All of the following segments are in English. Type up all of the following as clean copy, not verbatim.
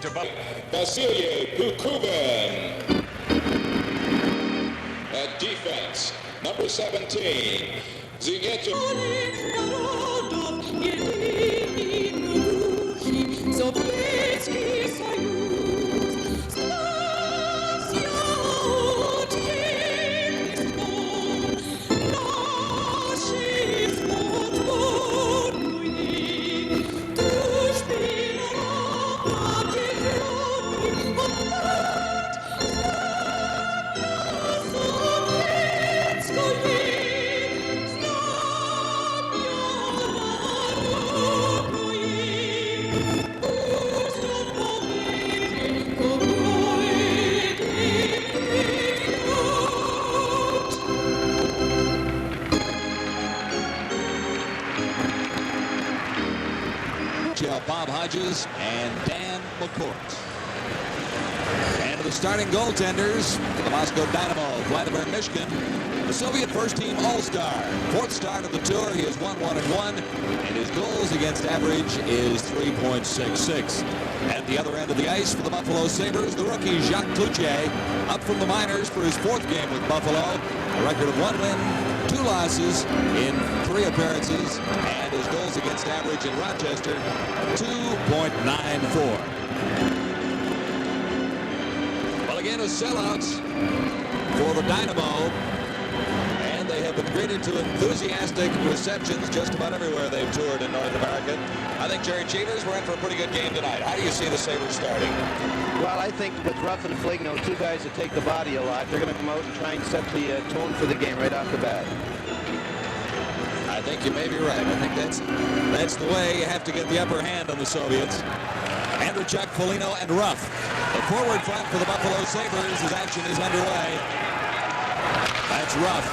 to Vasilij Bukovan. At defense, number 17, Zinyeto. Bob Hodges and Dan McCourt. And the starting goaltenders for the Moscow Dynamo, Vladimir Mishkin, the Soviet first-team All-Star. Fourth start of the tour. He has won 1-1, and his goals against average is 3.66. At the other end of the ice for the Bafffalo Сейбрз, the rookie Jacques Clutje, up from the minors for his fourth game with Buffalo. A record of 1 win, 2 losses in 3 appearances, and his goals against average in Rochester, 2.94. Well, again, a sellouts for the Dynamo, and they have been greeted to enthusiastic receptions just about everywhere they've toured in North America. I think, Jerry Cheevers, we're in for a pretty good game tonight. How do you see the Sabres starting? Well, I think with Рафф and Фолиньо, 2 guys that take the body a lot, they're going to come out and try and set the tone for the game right off the bat. I think you may be right. I think that's the way you have to get the upper hand on the Soviets. Andrachuk, Foliño, and Рафф. The forward front for the Bafffalo Сейбрз as action is underway. That's Рафф.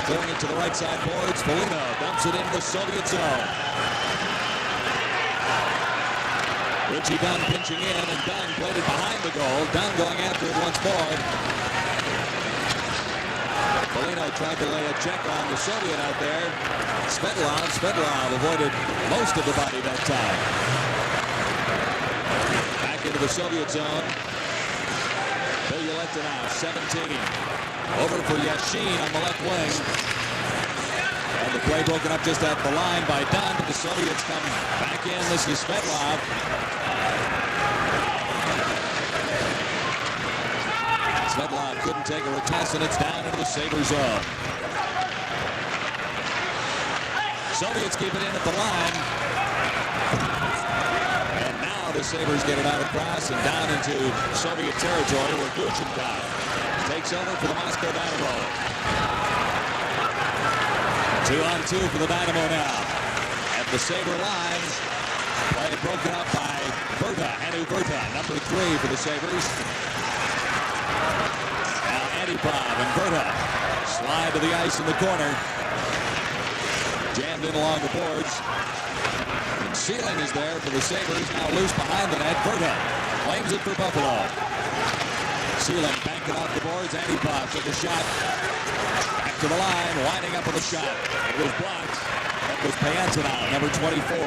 Clearing it to the right side boards. Foliño dumps it into the Soviet zone. Richie Dunn pinching in, and Dunn played it behind the goal. Dunn going after it once more. Foliño tried to lay a check on the Soviet out there. Svetlov avoided most of the body that time. Back into the Soviet zone. Violetta now, 17. Over for Yashin on the left wing. And the play broken up just at the line by Dunn, but the Soviets come back in. This is Svetlov. Svetlov couldn't take a retest, and it's down into the Sabres zone. Soviets keep it in at the line. And now the Sabres get it out across and down into Soviet territory where Gluchenkov takes over for the Moscow Dynamo. 2-on-2 for the Dynamo now. At the Sabre line, play broken up by Vyrta, Vyrta, number 3 for the Sabres. Now Antipov and Vyrta slide to the ice in the corner. Jammed in along the boards. And Sealing is there for the Sabres, now loose behind the net. Vyrta claims it for Buffalo. Sealing banking off the boards. Antipov took a shot. Back to the line, winding up with a shot. It was blocked. That was Payantanov, number 24.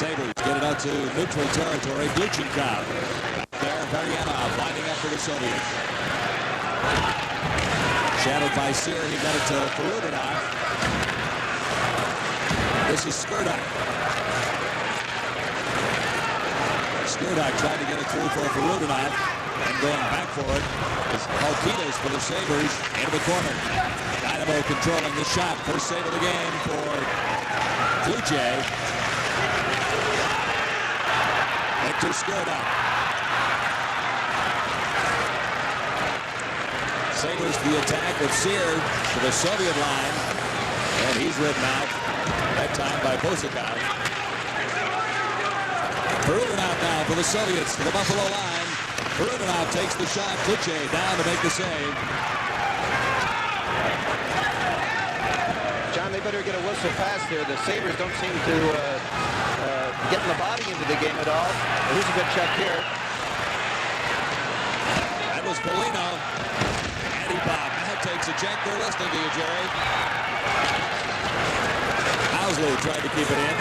Sabres get it out to neutral territory. Gluchenkov. There, Varyanov winding up for the Soviets. Shadowed by Sear, he got it to Perudinov. This is Skirdak. Skirdak tried to get it through for Perudinov, and going back for it is Haukidas for the Sabres into the corner. Dynamo controlling the shot. First save of the game for Klutje. Victor Skirdak. Sabres the attack with Sear to the Soviet line, and he's ridden out, that time by Bosakov. Perudinov now for the Soviets to the Buffalo line. Perudinov takes the shot. Klutje down to make the save. John, they better get a whistle fast here. The Sabres don't seem to get the body into the game at all. Here's a good check here. That was Foliño. Antipov now takes a check. They're listening to you, Jerry. Hauсли tried to keep it in.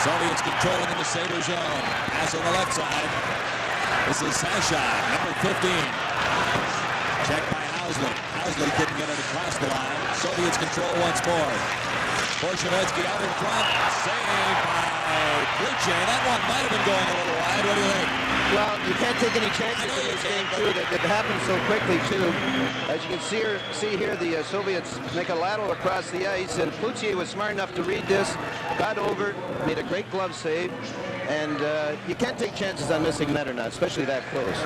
Soviets controlling in the Sabres zone. Pass on the left side. This is Sasha, number 15. Check by Hauсли. Hauсли couldn't get it across the line. Soviets control once more. Borshevetsky out in front. Saved by Klutche. That one might have been going a little wide. What do you think? Well, you can't take any chances in this game, too. It happened so quickly, too. As you can see here, the Soviets make a lateral across the ice, and Klutche was smart enough to read this, got over, made a great glove save, and you can't take chances on missing net or not, especially that close.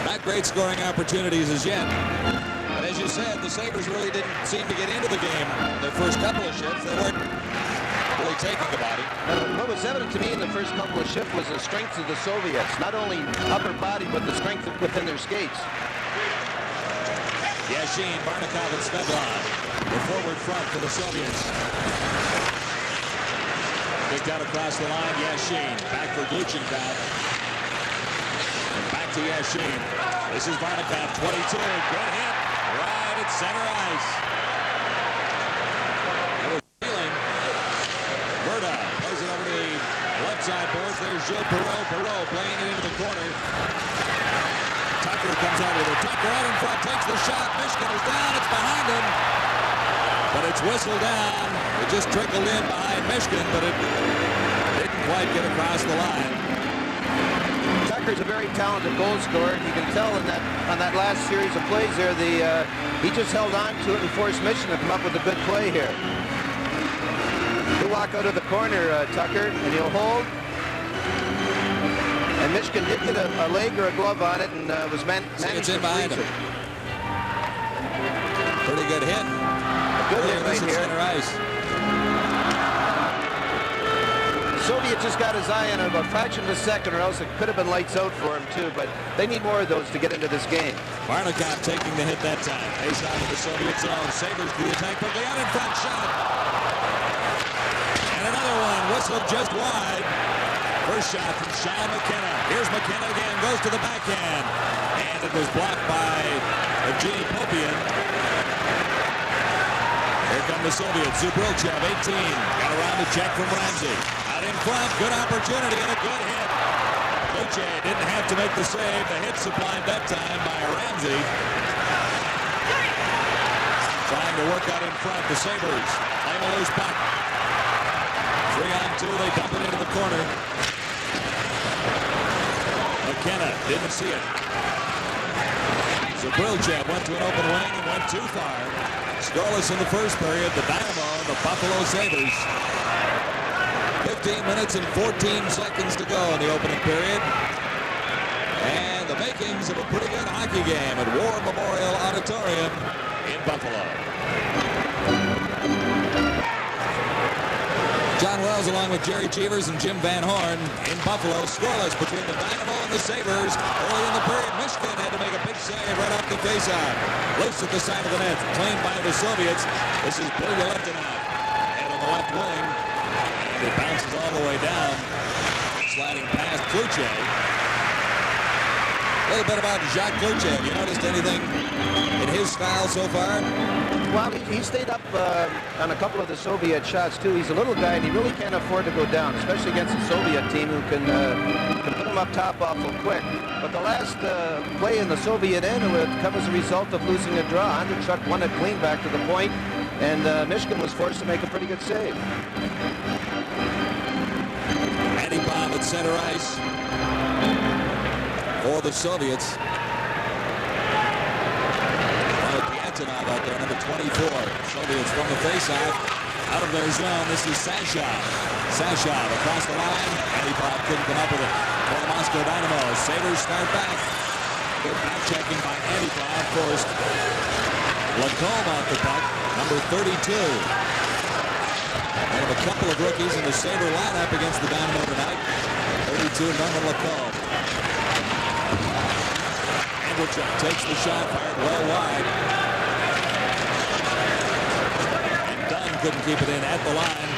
Not great scoring opportunities as yet. But as you said, the Sabres really didn't seem to get into the game. Their first couple of shifts, they weren't really taking the body. What was evident to me in the first couple of shifts was the strength of the Soviets. Not only upper body, but the strength within their skates. Yashin, Barnikov, and Svedlov. The forward front for the Soviets. Kicked out across the line, Yashin. Back for Gluchenkov. And back to Yashin. This is Barnikov, 22. Good hit. Right at center ice. That was feeling. Vierta plays it over to the left side boards. There's Gilles Perreau. Perreau playing it into the corner. Takers comes out with it. Taker out in front, takes the shot. Michigan is down. It's behind him. But it's whistled down. It just trickled in behind Michigan, but it didn't quite get across the line. Tucker's a very talented goal scorer. You can tell on that last series of plays there, he just held on to it and forced Michigan to come up with a good play here. He'll walk out of the corner, Tucker, and he'll hold. And Michigan did get a leg or a glove on it and was managed to freeze it. Pretty good hit. Good hit right here. Center ice. Soviet just got his eye on it a fraction of a second, or else it could have been lights out for him too, but they need more of those to get into this game. Barnikov taking the hit that time. Face out of the Soviet zone. Sabres to the attack, quickly out in front, shot. And another one, whistled just wide. First shot from Sean McKenna. Here's McKenna again, goes to the backhand. And it was blocked by Evgeny Popian. Here come the Soviets. Zubrilchev, 18. Got around the check from Ramsey. Out in front, good opportunity and a good hit. Klutche didn't have to make the save. The hit supplied that time by Ramsey. Trying to work out in front. The Sabres play a loose puck. 3-on-2. They dump it into the corner. McKenna didn't see it. Zubrilchev went to an open wing and went too far. Scoreless in the first period. The Dynamo and the Bafffalo Сейбрз. 15 minutes and 14 seconds to go in the opening period. And the makings of a pretty good hockey game at War Memorial Auditorium in Buffalo. John Wells along with Jerry Cheevers and Jim Van Horn in Buffalo. Scoreless between the Dynamo and the Sabres. Early in the period, Michigan had to make a big save right off the faceoff. Loose at the side of the net. Claimed by the Soviets. This is Billy and on the left wing. And it bounces all the way down. Sliding past Klutche. A little bit about Jacques Klutche. Have you noticed anything in his style so far? Well, he stayed up on a couple of the Soviet shots, too. He's a little guy, and he really can't afford to go down, especially against a Soviet team who can put him up top awful quick. But the last play in the Soviet end would come as a result of losing a draw. Andrachuk won it clean back to the point, and Michigan was forced to make a pretty good save. Anti-bomb at center ice for the Soviets. Out there, number 24. Soviets from the faceoff, out of their zone. This is Sashov. Sashov across the line. Antipov couldn't come up with it for the Moscow Dynamo. Sabres start back. Good back checking by Antipov first. Lacombe off the puck, number 32. One of a couple of rookies in the Sabre lineup against the Dynamo tonight. 32, Norman Lacombe. Andrachuk takes the shot, fired well wide. Couldn't keep it in at the line.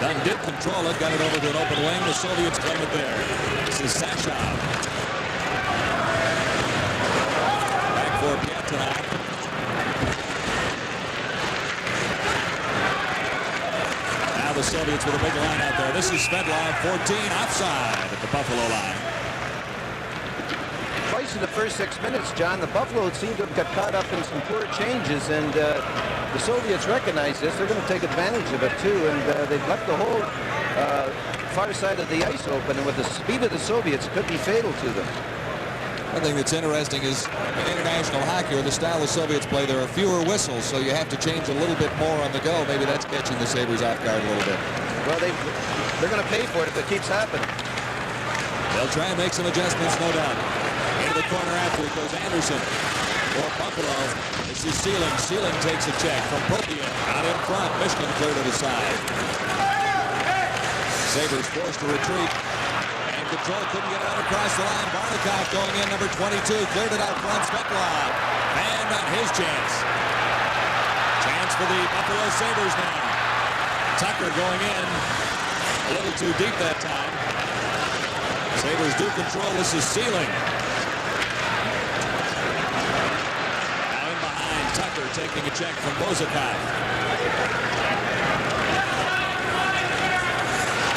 Dunn did control it, got it over to an open wing. The Soviets claim it there. This is Sashov. left and out. Now the Soviets with a big line out there. This is Svedlov, 14, offside at the Buffalo line. Twice in the first 6 minutes, John, the Buffalo seemed to have got caught up in some poor changes, and the Soviets recognize this. They're going to take advantage of it, too, and they've left the whole far side of the ice open, and with the speed of the Soviets, it could be fatal to them. One thing that's interesting is in international hockey, or the style the Soviets play, there are fewer whistles, so you have to change a little bit more on the go. Maybe that's catching the Sabres off guard a little bit. Well, they're going to pay for it if it keeps happening. They'll try and make some adjustments, no doubt. Into the corner after it goes Anderson. For Buffalo, this is Sealing. Sealing takes a check from Klutье. Out in front, Michigan clear to the side. Sabres forced to retreat. Control, couldn't get it out across the line. Barnikov going in, number 22, cleared it out front. Svetlov, and on his chance. Chance for the Buffalo Sabres now. Tucker going in, a little too deep that time. Sabres do control. This is Sealing. Now in behind, Tucker taking a check from Bozakov.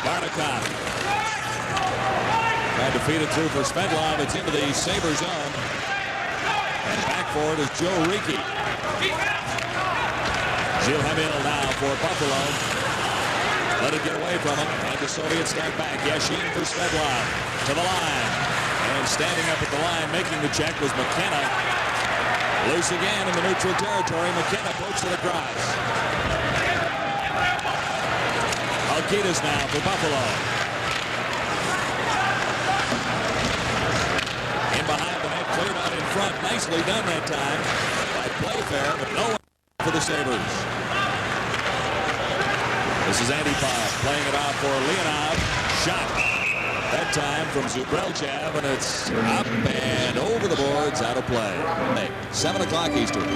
Barnikov. Trying to feed it through for Svedlov. It's into the Sabre zone. And back for it is Joe Riki. Gilles Hemel now for Buffalo. Let it get away from him. And the Soviets start back. Yashin for Svedlov. To the line. And standing up at the line, making the check was Mackenna. Loose again in the neutral territory. Mackenna pokes it across. Alkidas now for Buffalo. Behind the net, cleared out in front. Nicely done that time by Pleyfair, but no one for the Sabres. This is Antipov playing it out for Leonov. Shot. That time from Zubrelchev, and it's up and over the boards, out of play. 7 o'clock Eastern.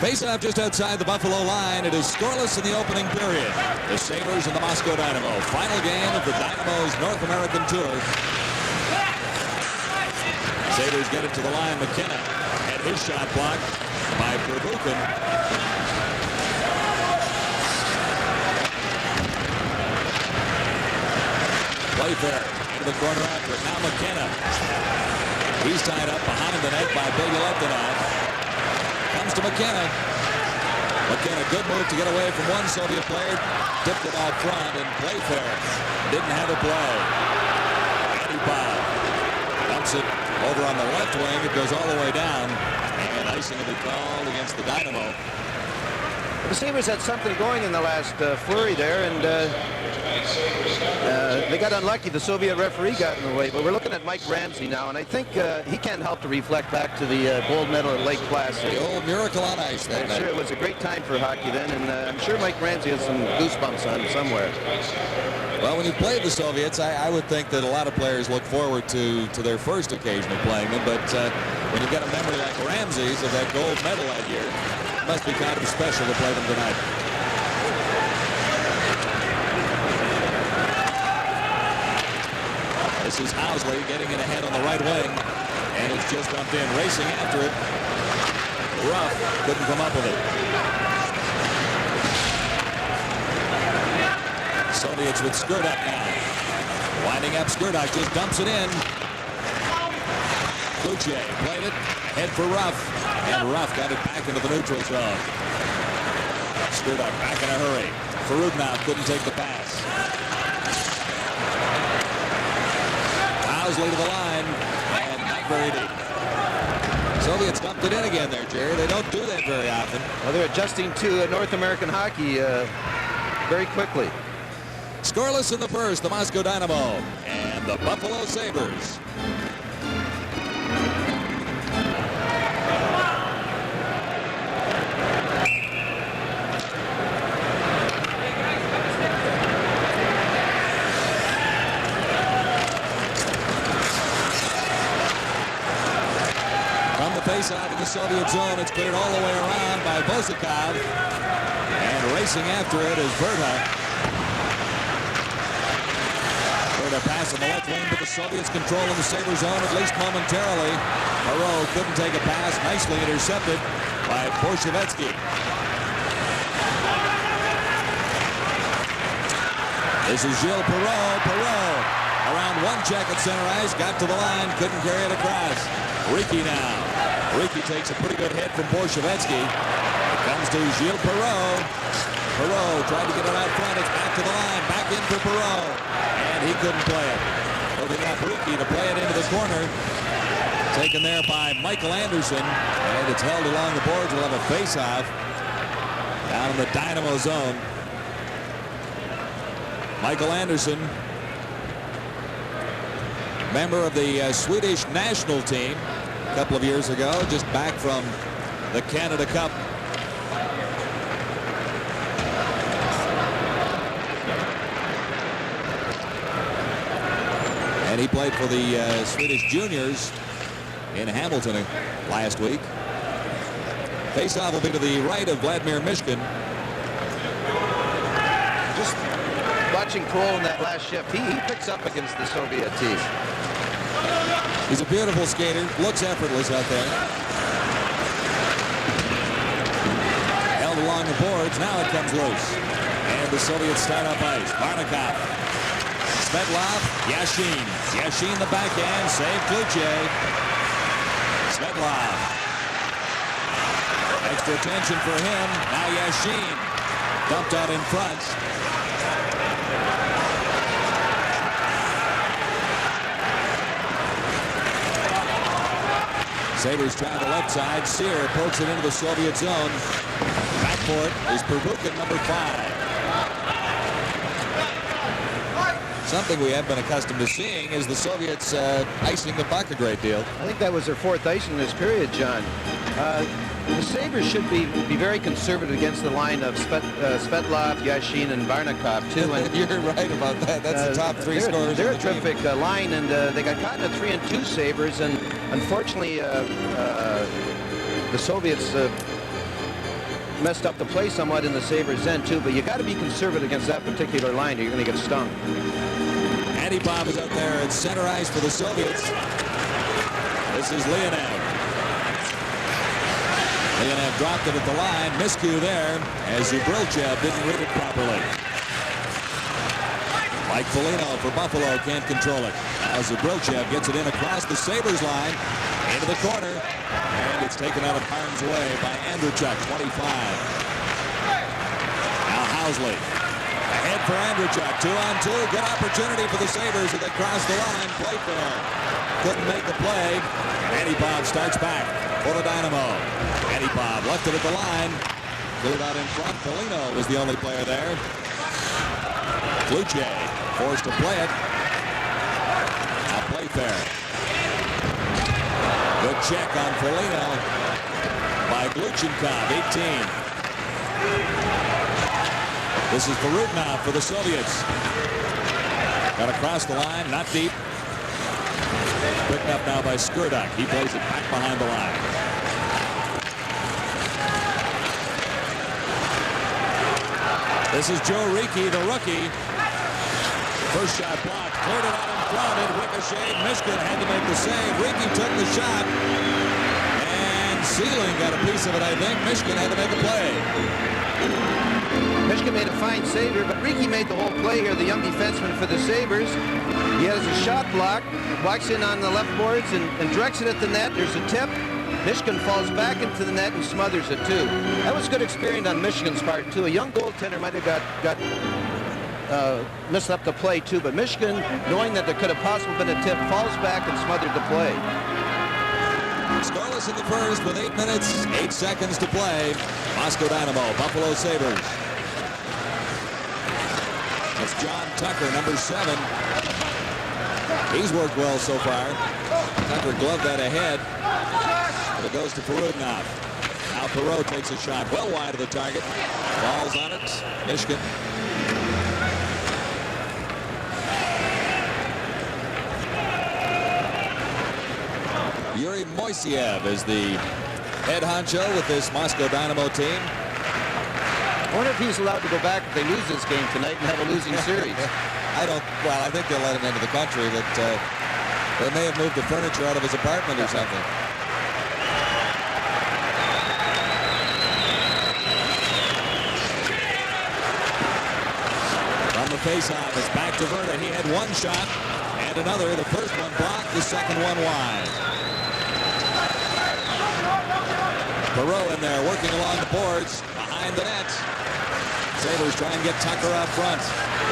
Face-off just outside the Buffalo line. It is scoreless in the opening period. The Sabres and the Moscow Dynamo. Final game of the Dynamo's North American tour. Sabres get it to the line. Mackenna had his shot blocked by Perbukin. Pleyfair into the corner after. Now Mackenna. He's tied up behind the net by Bilyuletinov. Comes to Mackenna. Mackenna, good move to get away from one Soviet player. Tipped it out front, and Pleyfair didn't have a play. Antipov dumps it over on the left wing. It goes all the way down. And icing will be called against the Dynamo. The Sabres had something going in the last flurry there, and they got unlucky. The Soviet referee got in the way. But we're looking at Mike Ramsey now, and I think he can't help to reflect back to the gold medal at Lake Placid. The old miracle on ice that night. Sure, it was a great time for hockey then, and I'm sure Mike Ramsey has some goosebumps on him somewhere. Well, when you played the Soviets, I would think that a lot of players look forward to their first occasion of playing them. But when you've got a memory like Ramsey's of that gold medal that year, it must be kind of special to play them tonight. This is Hauсли getting it ahead on the right wing, and it's just dumped in, racing after it. Рафф couldn't come up with it. Soviets with Skirdak now. Winding up, Skirdak just dumps it in. Klutье played it, head for Рафф, and Рафф got it back into the neutral zone. Skirdak back in a hurry. Farudnov couldn't take the pass. Hauсли to the line, and not very deep. Soviets dumped it in again there, Jerry. They don't do that very often. Well, they're adjusting to North American hockey very quickly. Scoreless in the first, the Moscow Dynamo and the Buffalo Sabres. Face-off in the Soviet zone. It's cleared all the way around by Bozakov. And racing after it is Vierta. their pass on the left wing, but the Soviets controlling the Sabres zone at least momentarily. Perro couldn't take a pass. Nicely intercepted by Borshevetsky. This is Gilles Perro. Perro around one check at center ice. Got to the line. Couldn't carry it across. Riki now. Riki takes a pretty good hit from Borshevetsky. It comes to Gilles Perro. Perro tried to get it out front. It's back to the line. Back in for Perro. And he couldn't play it. Holding up Riki to play it into the corner. Taken there by Michael Anderson. And it's held along the boards. We'll have a face-off down in the Dynamo zone. Michael Anderson, member of the Swedish national team a couple of years ago, just back from the Canada Cup. And he played for the Swedish juniors in Hamilton last week. Face-off will be to the right of Vladimir Mishkin. Just watching Cole in that last shift, he picks up against the Soviet team. He's a beautiful skater, looks effortless out there. Held along the boards, now it comes loose. And the Soviets start up ice. Varnikov, Svetlov, Yashin. Yashin the backhand, save Klutye. Svetlov. Extra attention for him, now Yashin. Dumped out in front. Sabres trying the left side. Sear pokes it into the Soviet zone. Back for it is Pervukin, number 5. Something we have been accustomed to seeing is the Soviets icing the puck a great deal. I think that was their 4th ice in this period, John. The Sabres should be very conservative against the line of Svetlov, Yashin, and Varnikov, too. And you're right about that. That's the top 3 scorers. They're a terrific line, and they got caught in a 3-2 Sabres, and unfortunately, the Soviets messed up the play somewhat in the Sabres end, too. But you got to be conservative against that particular line, or you're going to get stung. Antipov is up there at center ice for the Soviets. This is Leonid. Leonid dropped it at the line. Miscue there as Zubrilchev didn't read it properly. Mike Folino for Buffalo can't control it. Now Zubrilchev gets it in across the Sabres line into the corner. And it's taken out of harm's way by Andrachuk, 25. Now Housley. Ahead for Andrachuk. 2-on-2. Good opportunity for the Sabres as they cross the line. Pleyfair couldn't make the play. Antipov starts back for the Dynamo. Antipov left it at the line. Cleared out in front. Folino was the only player there. Klutye forced to play it. Now Pleyfair. Good check on Folino by Gluchenkov, 18. This is Varutnov for the Soviets. Got across the line, not deep. Picked up now by Skurduk. He plays it back behind the line. This is Joe Riki, the rookie. First shot blocked, cleared it out in front, it ricocheted. Mishkin had to make the save. Riki took the shot, and Sealing got a piece of it, I think. Mishkin had to make a play. Mishkin made a fine save here, but Riki made the whole play here, the young defenseman for the Sabres. He has a shot block, walks in on the left boards and directs it at the net. There's a tip. Mishkin falls back into the net and smothers it, too. That was good experience on Michigan's part, too. A young goaltender might have got messed up the play, too. But Michigan, knowing that there could have possibly been a tip, falls back and smothered the play. Scoreless in the first with 8 minutes, 8 seconds to play. Moscow Dynamo, Buffalo Sabres. That's John Tucker, number 7. He's worked well so far. Tucker gloved that ahead. But it goes to Varutnov. Now Perro takes a shot well wide of the target. Falls on it. Mishkin. Yuri Moiseev is the head honcho with this Moscow Dynamo team. I wonder if he's allowed to go back if they lose this game tonight and have a losing series. Well, I think they'll let him into the country, but they may have moved the furniture out of his apartment or something. From the faceoff, it's back to Vierta. He had one shot and another. The first one blocked, the second one wide. Perro in there working along the boards behind the net. Sabres trying to get Tucker up front.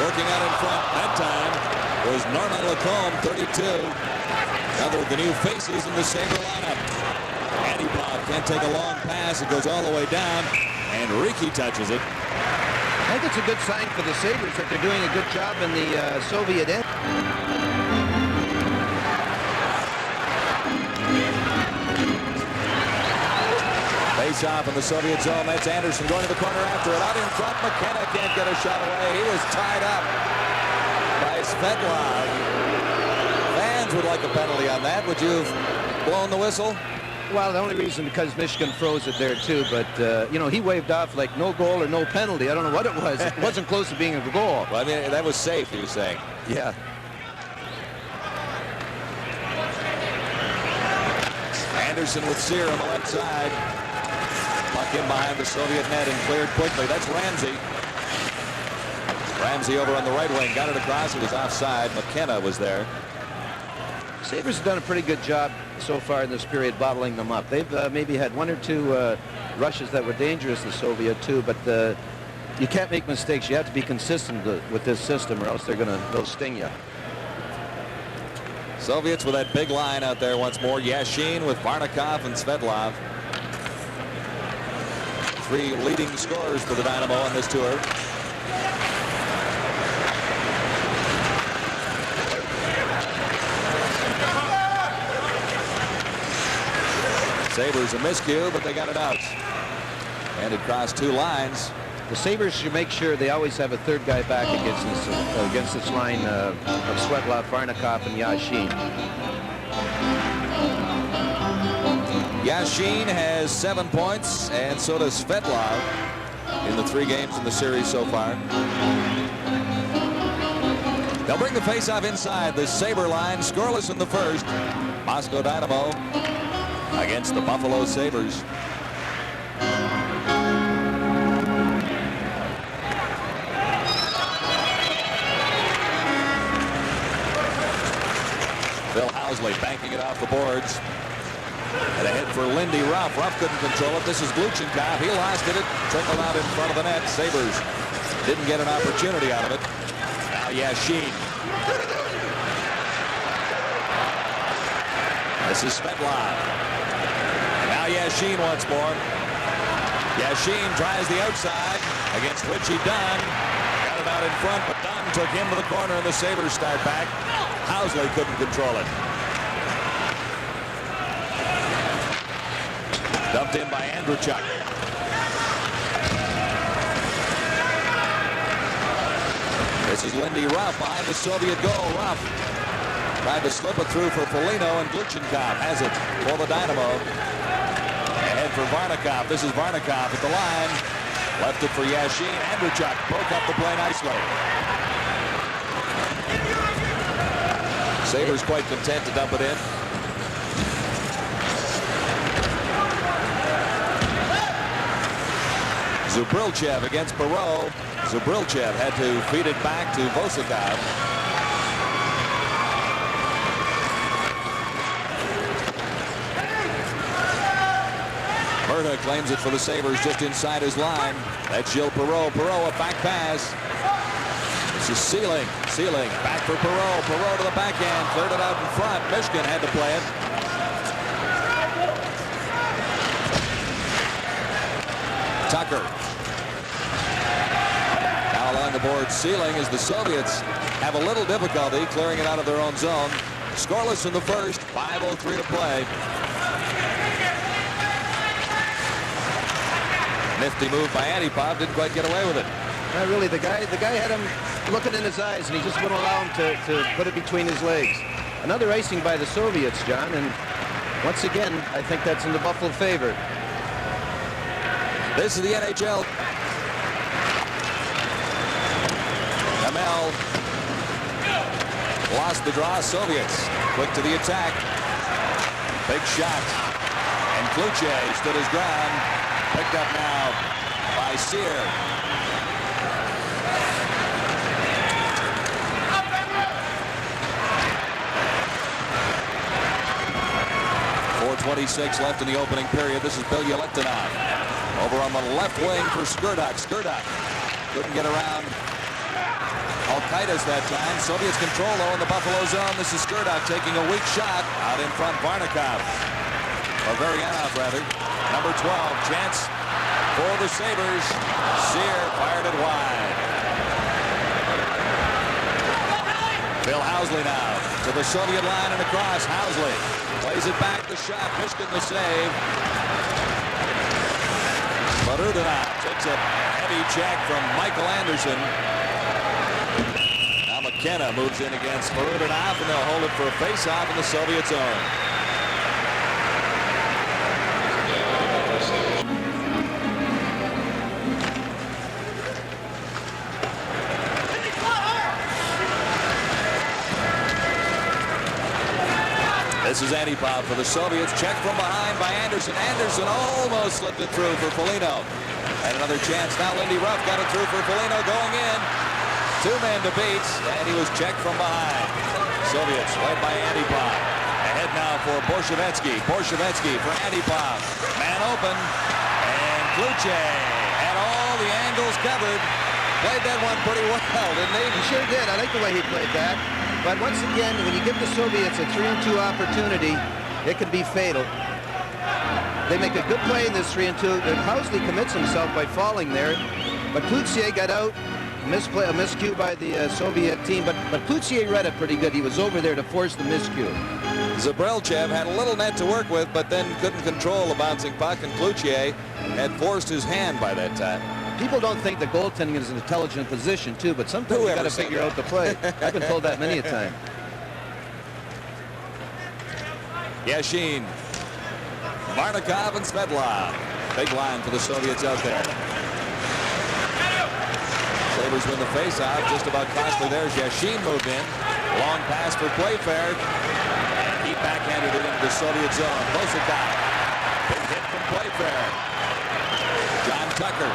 Working out in front. That time was Norman Lacombe, 32. Another of the new faces in the Sabre lineup. Antipov can't take a long pass. It goes all the way down. And Riki touches it. I think it's a good sign for the Sabres that they're doing a good job in the Soviet end. Face off in the Soviet zone. That's Anderson going to the corner after it. Out in front, Mackenna can't get a shot away. He was tied up by Svetlov. Fans would like a penalty on that. Would you have blown the whistle? Well, the only reason because Michigan froze it there too, but you know, he waved off like no goal or no penalty. I don't know what it was. It wasn't close to being a goal. Well, I mean, that was safe, he was saying. Yeah. Anderson with Sear on the left side. Puck in behind the Soviet net and cleared quickly. That's Ramsey. Ramsey over on the right wing. Got it across. It was offside. McKenna was there. Sabres have done a pretty good job so far in this period bottling them up. They've maybe had one or two rushes that were dangerous, the Soviet too, but you can't make mistakes. You have to be consistent with this system or else they'll sting you. Soviets with that big line out there once more. Yashin with Varnikov and Svetlov. Three leading scorers for the Dynamo on this tour. Sabres a miscue, but they got it out. And it crossed two lines. The Sabres should make sure they always have a third guy back against this line of Svetlov, Varnikov, and Yashin. Yashin has 7 points, and so does Svetlov in the 3 games in the series so far. They'll bring the faceoff inside the Sabre line, scoreless in the first. Moscow Dynamo against the Bafffalo Сейбрз. Phil Housley banking it off the boards. And ahead for Lindy Рафф. Рафф couldn't control it. This is Gluchenkov. He lost it. It trickled out in front of the net. Sabres didn't get an opportunity out of it. Now Yashin. This is Svetlov. Now Yashin once more. Yashin tries the outside, against which he Dunn. Got it out in front, but Dunn took him to the corner, and the Sabres start back. Housley couldn't control it. Dumped in by Andrachuk. This is Lindy Рафф behind the Soviet goal. Рафф tried to slip it through for Foliino, and Gluchenkov has it for the Dynamo. Ahead for Varnikov. This is Varnikov at the line. Left it for Yashin. Andrachuk broke up the play nicely. Sabres quite content to dump it in. Zubrilchev against Perro. Zubrilchev had to feed it back to Vosikov. Vierta claims it for the Sabres just inside his line. That's Gilles Perro. Perro, a back pass. This is Sealing. Sealing back for Perro. Perro to the backhand. Cleared it out in front. Michigan had to play it. Tucker. Now along the board, Sealing as the Soviets have a little difficulty clearing it out of their own zone. Scoreless in the first. 5:03 to play. Nifty move by Antipov. Didn't quite get away with it. Not really. The guy had him looking in his eyes, and he just wouldn't allow him to put it between his legs. Another icing by the Soviets, John, and once again, I think that's in the Buffalo favor. This is the NHL. Hemel lost the draw. Soviets quick to the attack. Big shot. And Klutche stood his ground. Picked up now by Sear. .426 left in the opening period. This is Bilya Lektonov. Over on the left wing for Skirdak. Skirdak couldn't get around Al-Qaeda's that time. Soviets control though in the Buffalo zone. This is Skirdak taking a weak shot out in front. Varnikov. Or Varianov rather. Number 12. Chance for the Sabres. Sear fired it wide. Bill Housley now to the Soviet line and across. Housley plays it back. The shot. Mishkin the save. Marudinov takes a heavy check from Michael Anderson. Now Mackenna moves in against Marudinov, and they'll hold it for a face-off in the Soviet zone. This is Antipov for the Soviets. Check from behind by Anderson. Anderson almost slipped it through for Foliino. And another chance. Now Lindy Ruff got it through for Foliino going in. Two men to beat. And he was checked from behind. Soviets led by Antipov. Ahead now for Borshevetsky. Borshevetsky for Antipov. Man open. And Klutche had all the angles covered. Played that one pretty well, didn't he? He sure did. I like the way he played that. But once again, when you give the Soviets a 3-on-2 opportunity, it can be fatal. They make a good play in this 3-on-2. Housley commits himself by falling there. But Klutье got out. A miscue by the Soviet team. But Klutьe read it pretty good. He was over there to force the miscue. Zabrelchev had a little net to work with, but then couldn't control the bouncing puck. And Klutьe had forced his hand by that time. People don't think that goaltending is an intelligent position, too, but sometimes you got to figure out the play. I've been told that many a time. Yashin, Varnikov, and Svetlov. Big line for the Soviets out there. Sabres win the faceoff. Just about costly there as Yashin moved in. Long pass for Pleyfair. And he backhanded it into the Soviet zone. Bosikov. Big hit from Pleyfair. John Tucker.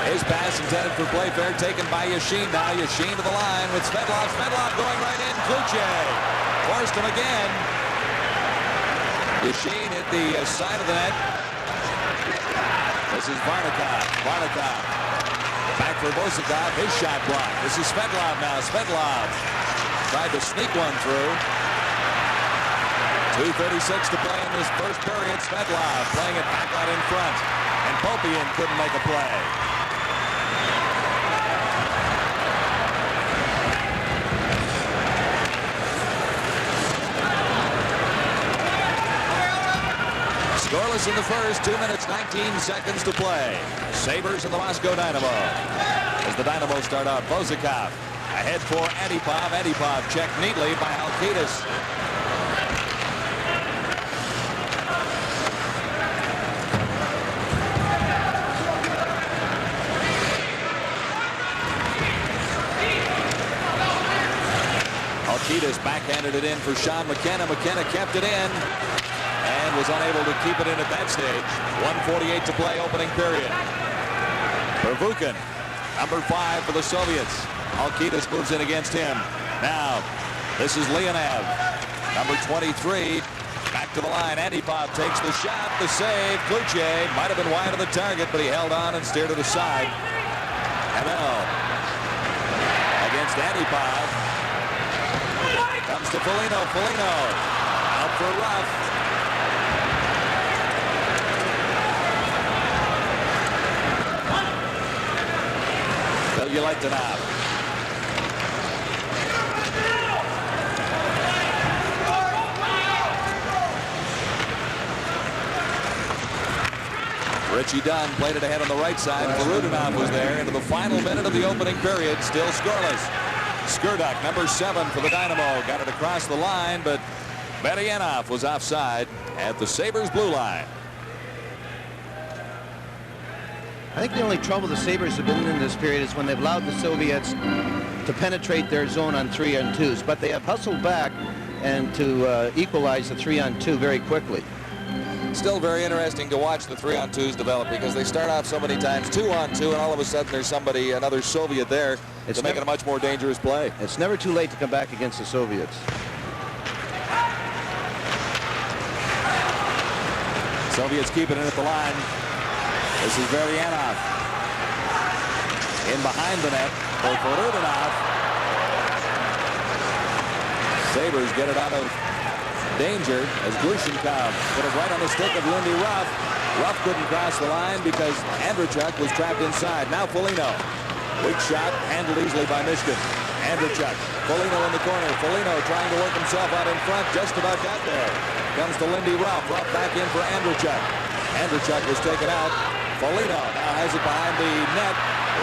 His pass intended for Pleyfair, taken by Yashin now. Yashin to the line with Svetlov. Svetlov going right in. Klutche forced him again. Yashin hit the side of the net. This is Varnikov. Varnikov back for Bosikov. His shot blocked. This is Svetlov now. Svetlov tried to sneak one through. 2:36 to play in this first period. Svetlov playing it back out in front. And Popian couldn't make a play. Scoreless in the first, 2 minutes, 19 seconds to play. Sabres and the Moscow Dynamo. As the Dynamo start out, Bosikov ahead for Antipov. Antipov checked neatly by Haukidas. Haukidas backhanded it in for Sean McKenna. McKenna kept it in. And was unable to keep it in at that stage. 1:48 to play, opening period. Pervukin, number 5 for the Soviets. Haukidas moves in against him. Now, this is Leonev, number 23. Back to the line. Antipov takes the shot, the save. Klutье might have been wide of the target, but he held on and steered it aside. Hemel against Antipov. Comes to Foliño. Foliño out for Рафф. You like to have. Richie Dunn played it ahead on the right side. Marudinov was there into the final minute of the opening period. Still scoreless. Skirdak, number 7 for the Dynamo, got it across the line, but Berianov was offside at the Sabres blue line. I think the only trouble the Sabres have been in this period is when they've allowed the Soviets to penetrate their zone on 3-on-2s, but they have hustled back and to equalize the 3-on-2 very quickly. Still very interesting to watch the 3-on-2s develop because they start off so many times 2-on-2 and all of a sudden there's another Soviet there to make it a much more dangerous play. It's never too late to come back against the Soviets. Soviets keeping it at the line. This is Veryanov. In behind the net for Fodorov. Sabres get it out of danger as Glushenkov put it right on the stick of Lindy Рафф. Рафф couldn't cross the line because Andrachuk was trapped inside. Now Folinьo. Weak shot, handled easily by Mishkin. Andrachuk. Folinьo in the corner. Folinьo trying to work himself out in front. Just about got there. Comes to Lindy Рафф. Рафф back in for Andrachuk. Andrachuk was taken out. Folinьo now has it behind the net.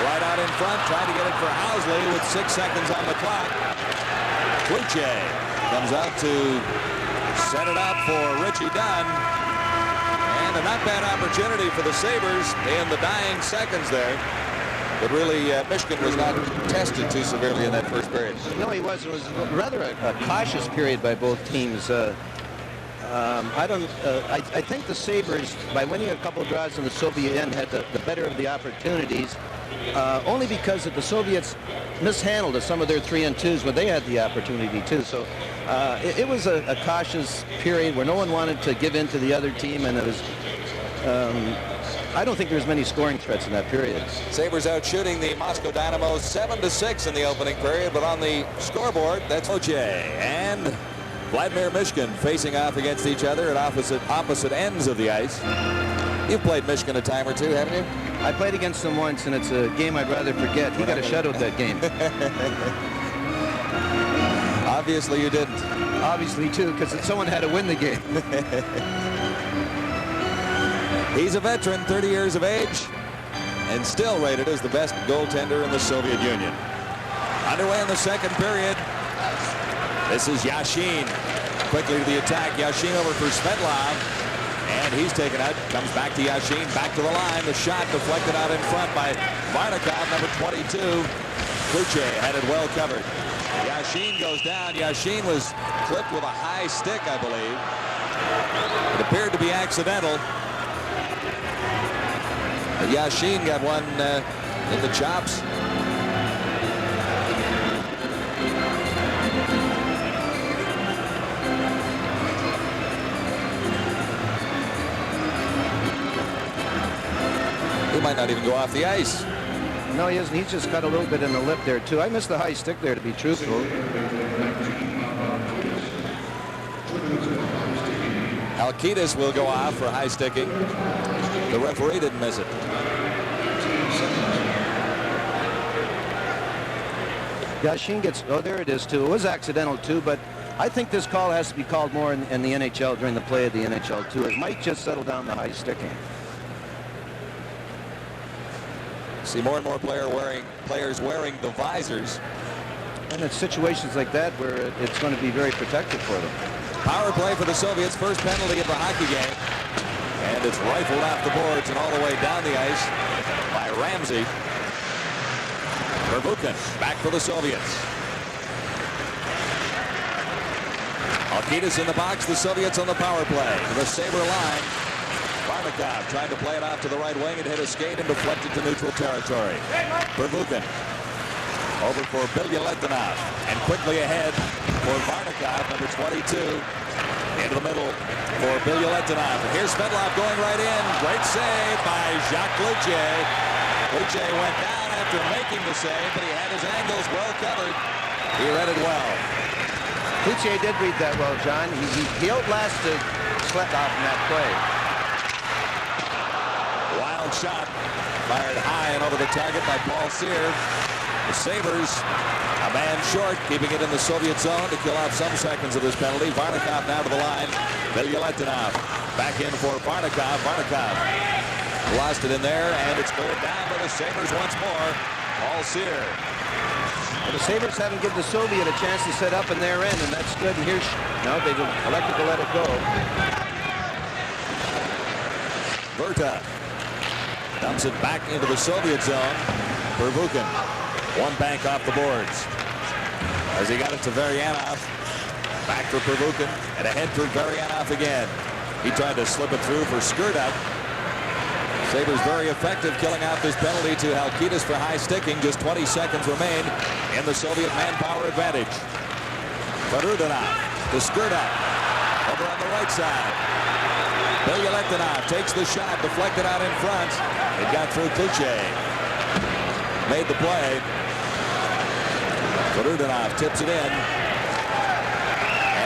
Right out in front. Trying to get it for Hauсли with 6 seconds on the clock. Klutje comes out to set it up for Richie Dunn. And a not bad opportunity for the Sabres in the dying seconds there. But really, Mishkin was not tested too severely in that first period. No, he was. It was rather a cautious period by both teams. I think the Sabres, by winning a couple of draws in the Soviet end, had the better of the opportunities. Only because the Soviets mishandled some of their 3-on-2s when they had the opportunity too. So it was a cautious period where no one wanted to give in to the other team, and it was. I don't think there was many scoring threats in that period. Sabres out shooting the Moscow Dynamo 7-6 in the opening period, but on the scoreboard, that's Klutje and Vladimir Mishkin facing off against each other at opposite ends of the ice. You've played Mishkin a time or two, haven't you? I played against him once, and it's a game I'd rather forget. He got a shutout that game. Obviously you didn't. Obviously, too, because someone had to win the game. He's a veteran, 30 years of age, and still rated as the best goaltender in the Soviet Union. Underway in the second period. This is Yashin. Quickly to the attack. Yashin over for Svetlov. And he's taken out. Comes back to Yashin. Back to the line. The shot deflected out in front by Varnikov, number 22. Klutje had it well covered. Yashin goes down. Yashin was clipped with a high stick, I believe. It appeared to be accidental. But Yashin got one in the chops. He might not even go off the ice. No, he isn't. He's just got a little bit in the lip there, too. I missed the high stick there, to be truthful. Hелkilis will go off for high sticking. The referee didn't miss it. Yashin gets, oh, there it is, too. It was accidental, too, but I think this call has to be called more in the NHL during the play of the NHL, too. It might just settle down the high sticking. See more and more players wearing the visors. And it's situations like that where it's going to be very protective for them. Power play for the Soviets, first penalty of the hockey game. And it's rifled off the boards and all the way down the ice by Ramsey. Pervukin back for the Soviets. Haukidas in the box, the Soviets on the power play. The Sabre line. Varnikov tried to play it off to the right wing and hit a skate and deflected to neutral territory. Pervukin over for Bilyaletdinov and quickly ahead for Varnikov, number 22. Into the middle for Bilyaletdinov. And here's Svetlov going right in. Great save by Jacques Klutje. Klutje went down after making the save, but he had his angles well covered. He read it well. Klutje did read that well, John. He outlasted Svetlov in that play. Wild shot fired high and over the target by Paul Cyr. The Sabres a man short, keeping it in the Soviet zone to kill off some seconds of this penalty. Varnikov now to the line. Bilyaletdinov back in for Varnikov. Varnikov lost it in there, and it's going down by the Sabres once more. Paul Cyr. Well, the Sabres haven't given the Soviet a chance to set up in their end, and that's good. And here's no, they've elected to let it go. Vierta Dumps it back into the Soviet zone. Pervukin, one bank off the boards. As he got it to Varianov. Back for Pervukin, and ahead for Varianov again. He tried to slip it through for Skirdup. Sabres very effective killing out this penalty to Hелкилис for high sticking. Just 20 seconds remain in the Soviet manpower advantage. Varudinov to Skirdup. Over on the right side. Bilyaletdinov takes the shot, deflected out in front. It got through Klutye. Made the play. Varudinov tips it in.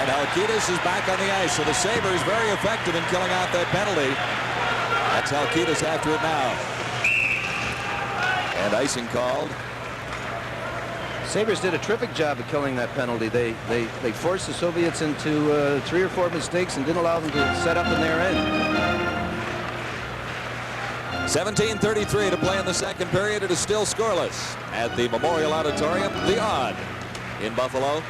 And Hелкилис is back on the ice. So the Sabres very effective in killing out that penalty. That's Hелкилис after it now. And icing called. Sabres did a terrific job of killing that penalty. They forced the Soviets into 3 or 4 mistakes and didn't allow them to set up in their end. 17:33 to play in the second period. It is still scoreless at the Memorial Auditorium, the Odd in Buffalo.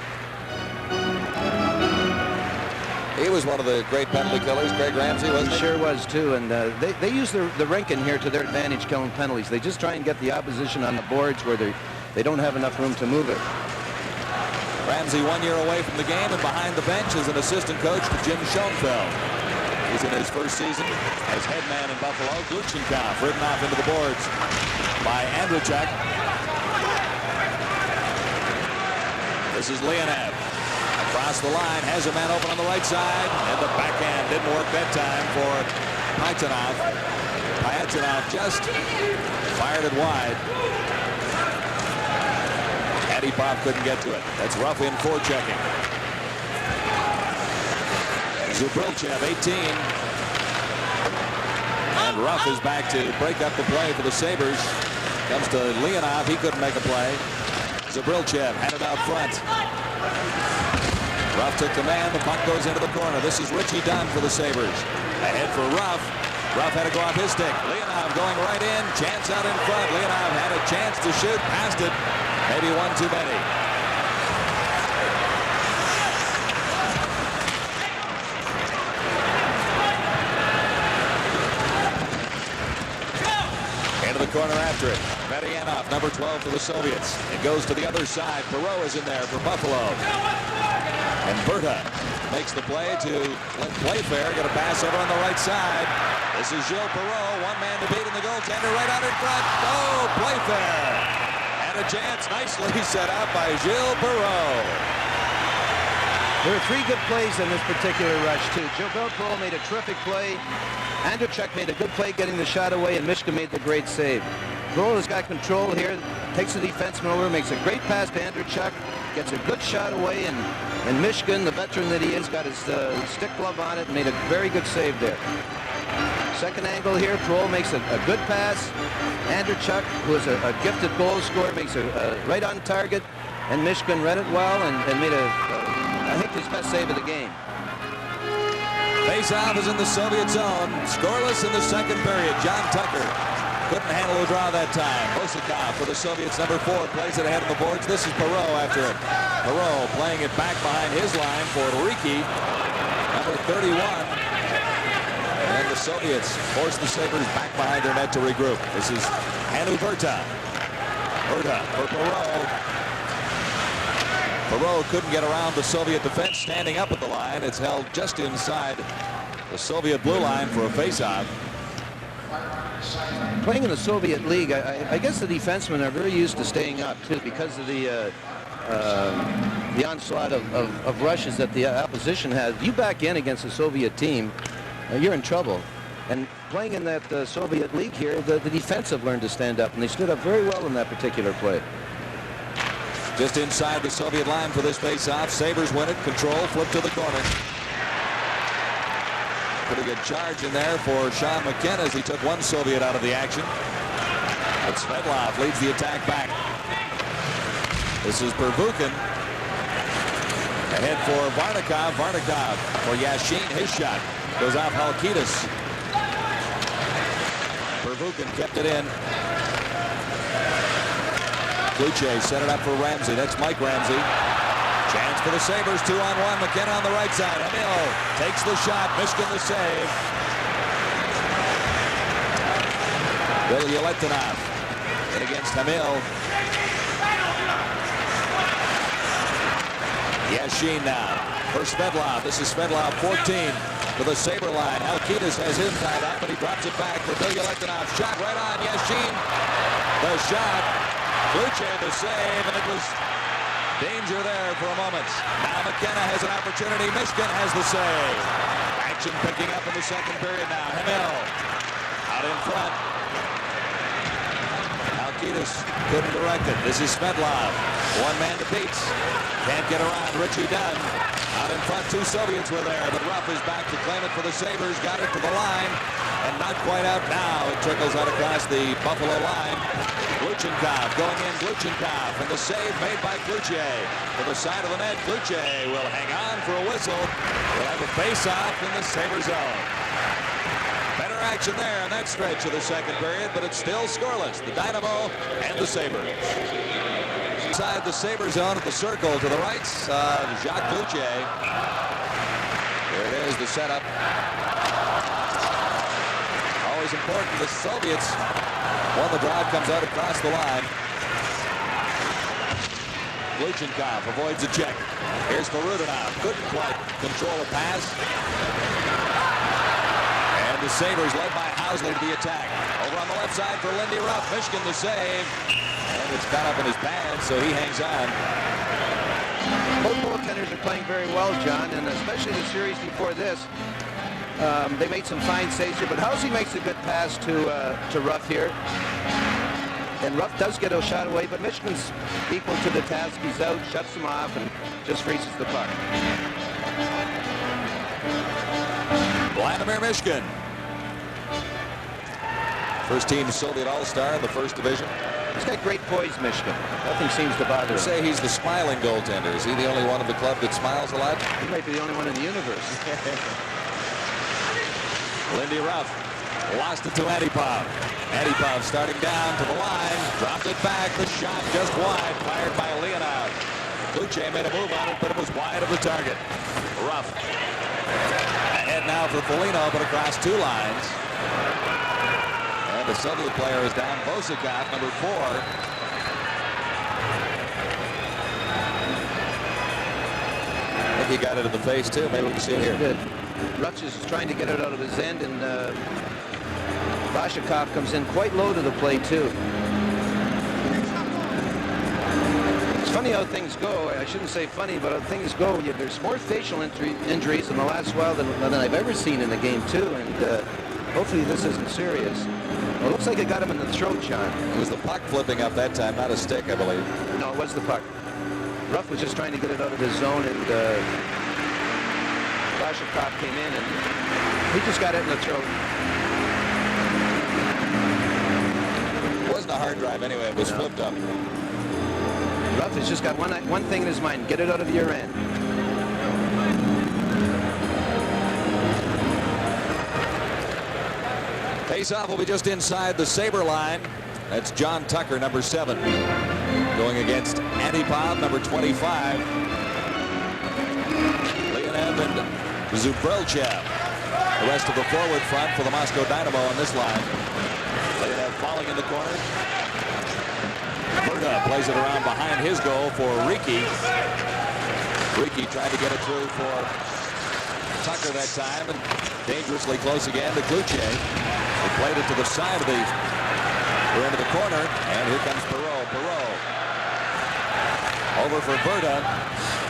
He was one of the great penalty killers, Craig Ramsey, wasn't he? He sure was, too. And they use the rink in here to their advantage killing penalties. They just try and get the opposition on the boards where they don't have enough room to move it. Ramsey 1 year away from the game, and behind the bench is an assistant coach to Jim Schoenfeld. He's in his first season as head man in Buffalo. Glutchenkov ridden off into the boards by Andrachuk. This is Leonov. Across the line, has a man open on the right side, and the backhand didn't work that time for Pyatanov. Pyatanov just fired it wide. Adipov couldn't get to it. That's Ruff in forechecking. Zubrilchev, 18. And Ruff is back to break up the play for the Sabres. Comes to Leonov. He couldn't make a play. Zubrilchev had it out front. Ruff took the man. The puck goes into the corner. This is Richie Dunn for the Sabres. Ahead for Ruff. Ruff had to go off his stick. Leonov going right in. Chance out in front. Leonov had a chance to shoot. Passed it. Maybe one too many. Into the corner after it. Varianov, number 12 for the Soviets. It goes to the other side. Perro is in there for Buffalo. And Vierta makes the play to let Pleyfair get a pass over on the right side. This is Gilles Perro, one man to beat in the goaltender right out in front. Oh, Pleyfair. And a chance nicely set out by Gilles Perro. There were 3 good plays in this particular rush, too. Gilles Perro made a terrific play. Andrachuk made a good play getting the shot away, and Mishka made the great save. Perro has got control here, takes the defenseman over, makes a great pass to Andrachuk, gets a good shot away, and Mishkin, the veteran that he is, got his stick glove on it and made a very good save there. Second angle here, Perro makes a good pass. Andrachuk, who is a gifted goal scorer, makes a right on target, and Mishkin read it well and made I think his best save of the game. Face-off is in the Soviet zone. Scoreless in the second period. John Tucker couldn't handle the draw that time. Osakov for the Soviets, number 4, plays it ahead of the boards. This is Perro after it. Perro playing it back behind his line for Riki, number 31. And the Soviets force the Sabres back behind their net to regroup. This is Hannu Vierta. Vierta for Perro. Perro couldn't get around the Soviet defense standing up at the line. It's held just inside the Soviet blue line for a face-off. Playing in the Soviet League, I guess the defensemen are very used to staying up, too, because of the onslaught of rushes that the opposition has. You back in against a Soviet team, you're in trouble. And playing in that Soviet League here, the defense have learned to stand up, and they stood up very well in that particular play. Just inside the Soviet line for this face-off. Sabres win it. Control. Flip to the corner. Pretty good charge in there for Sean Mackenna as he took one Soviet out of the action. But Svetlov leads the attack back. This is Pervukin. Ahead for Varnikov. Varnikov for Yashin. His shot goes off Hелкилис. Pervukin kept it in. Klutье set it up for Ramsey. That's Mike Ramsey. Chance for the Sabres. 2-on-1. McKenna on the right side. Hemel takes the shot. Mishkin the save. in against Hemel. Yashin now for Svedlov. This is Svedlov 14 to the Sabre line. Hhelkilis has him tied up, but he drops it back for Bilyaletdinov. Shot right on Yashin. The shot. Klutche the save, and it was danger there for a moment. Now Mackenna has an opportunity. Mishkin has the save. Action picking up in the second period now. Hemel out in front. Hhelkilis couldn't direct it. This is Svedlov. One man to beat. Can't get around. Richie Dunn. Out in front, 2 Soviets were there, but Рафф is back to claim it for the Sabres. Got it to the line, and not quite out now. It trickles out across the Buffalo line. Gluchenkov going in. Gluchenkov, and the save made by Klutье. To the side of the net, Klutье will hang on for a whistle. We'll have a face-off in the Sabre zone. Better action there in that stretch of the second period, but it's still scoreless. The Dynamo and the Sabres. Inside the Sabre zone at the circle to the right, Jacques Klutьe. There it is, the setup. Always important. The Soviets won the drive, comes out across the line. Gluchenkov avoids a check. Here's Forudinov. Couldn't quite control a pass. And the Sabres led by Hauсли to the attack. Over on the left side for Lindy Ruff. Mishkin the save. And it's caught up in his pants, so he hangs on. Both goaltenders are playing very well, John, and especially the series before this. They made some fine saves here, but Hauсли makes a good pass to Ruff here. And Ruff does get a shot away, but Michigan's equal to the task. He's out, shuts him off, and just freezes the puck. Vladimir Mishkin. First team Soviet All-Star in the first division. He's got great poise, Michigan. Nothing seems to bother him. Say he's the smiling goaltender. Is he the only one in the club that smiles a lot? He might be the only one in the universe. Lindy Ruff lost it to Antipov. Antipov starting down to the line. Dropped it back. The shot just wide. Fired by Leonov. Klutьe made a move on it, but it was wide of the target. Ruff. Ahead now for Folinьo, but across 2 lines. And the Soviet player is down. Bosikov, number 4. I think he got it in the face, too. Maybe we can see it here. Good. Rutsch is trying to get it out of his end, and Bosikov comes in quite low to the plate, too. It's funny how things go. I shouldn't say funny, but how things go. There's more facial injuries in the last while than I've ever seen in the game, too, and hopefully this isn't serious. Well, it looks like it got him in the throat, John. It was the puck flipping up that time, not a stick, I believe. No, it was the puck. Ruff was just trying to get it out of his zone, and Bosikov came in, and he just got it in the throat. It wasn't a hard drive anyway. It was flipped up. Ruff has just got one thing in his mind. Get it out of your end. Face-off will be just inside the Sabre line. That's John Tucker, number 7, going against Antipov, number 25. Leonov and Zubrilchev. The rest of the forward front for the Moscow Dynamo on this line. Leonov falling in the corner. Vyrta plays it around behind his goal for Riki. Riki tried to get it through for Tucker that time, and dangerously close again to Klutьe. He played it to the side of the into the corner, and here comes Perro. Over for Vyrta,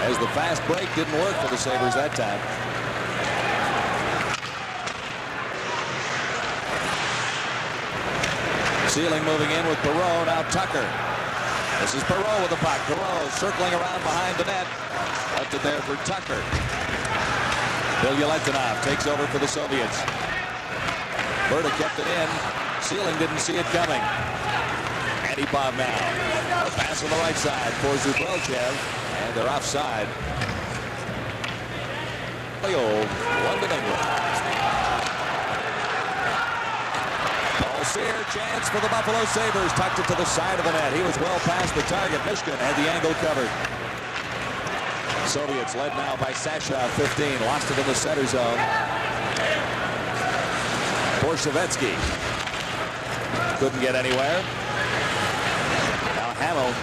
as the fast break didn't work for the Sabres that time. Sealing moving in with Perro, now Tucker. This is Perro with the puck. Perro circling around behind the net. Left it there for Tucker. Bilyaletdinov takes over for the Soviets. Vyrta kept it in. Sealing didn't see it coming. Antipov now. A pass on the right side for Zubrilchev, and they're offside. London, England. Paul Sear, chance for the Buffalo Sabres. Tucked it to the side of the net. He was well past the target. Mishkin had the angle covered. Soviets led now by Sasha, 15. Lost it in the center zone. Borsavetsky. Couldn't get anywhere. Now Hamill.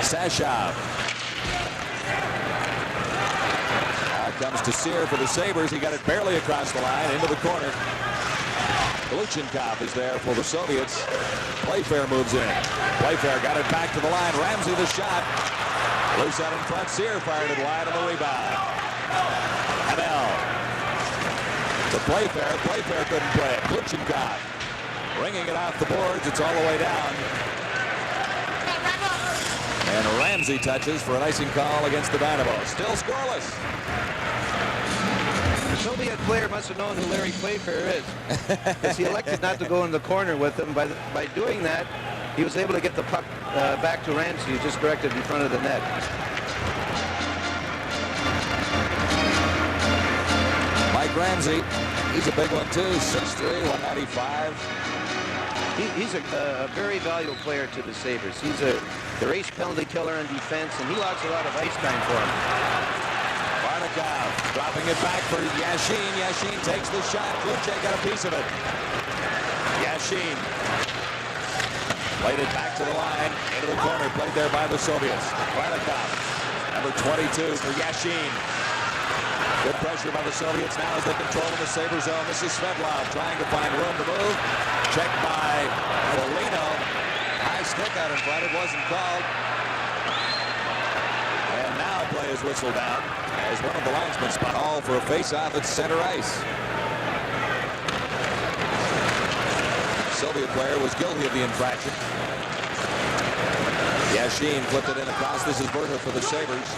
Sashov. Now comes to Sear for the Sabres. He got it barely across the line into the corner. Luchenkov is there for the Soviets. Pleyfair moves in. Pleyfair got it back to the line. Ramsey the shot. Loose out in front. Sear fired it wide on the rebound. Hemel. To Pleyfair. Pleyfair couldn't play it. Luchenkov bringing it off the boards. It's all the way down. And Ramsey touches for an icing call against the Dynamo. Still scoreless. The Soviet player must have known who Larry Pleyfair is, because he elected not to go in the corner with him. By doing that, he was able to get the puck back to Ramsey, who just directed in front of the net. Mike Ramsey, he's a big one too, 6'3", 195. He's a very valuable player to the Sabres. He's their ace penalty killer on defense, and he logs a lot of ice time for him. Barnikov dropping it back for Yashin. Yashin takes the shot. Klutche got a piece of it. Yashin played it back to the line, into the corner, played there by the Soviets. Barnikov, number 22 for Yashin. Good pressure by the Soviets now as they control the Sabre zone. This is Svetlov trying to find room to move. Checked by Folinьo. High stick out in front. It wasn't called. And now play is whistled down as one of the linesmen spun all for a face-off at center ice. Soviet player was guilty of the infraction. Yashin flipped it in across. This is Vierta for the Sabres.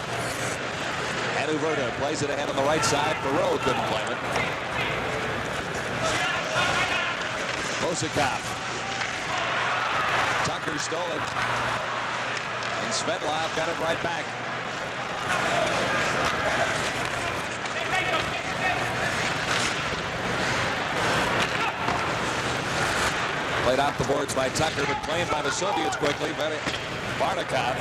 And Vierta plays it ahead on the right side. Perro couldn't claim it. Mosikov. Tucker stole it. And Svetlov got it right back. Played off the boards by Tucker, but claimed by the Soviets quickly. Barnikov.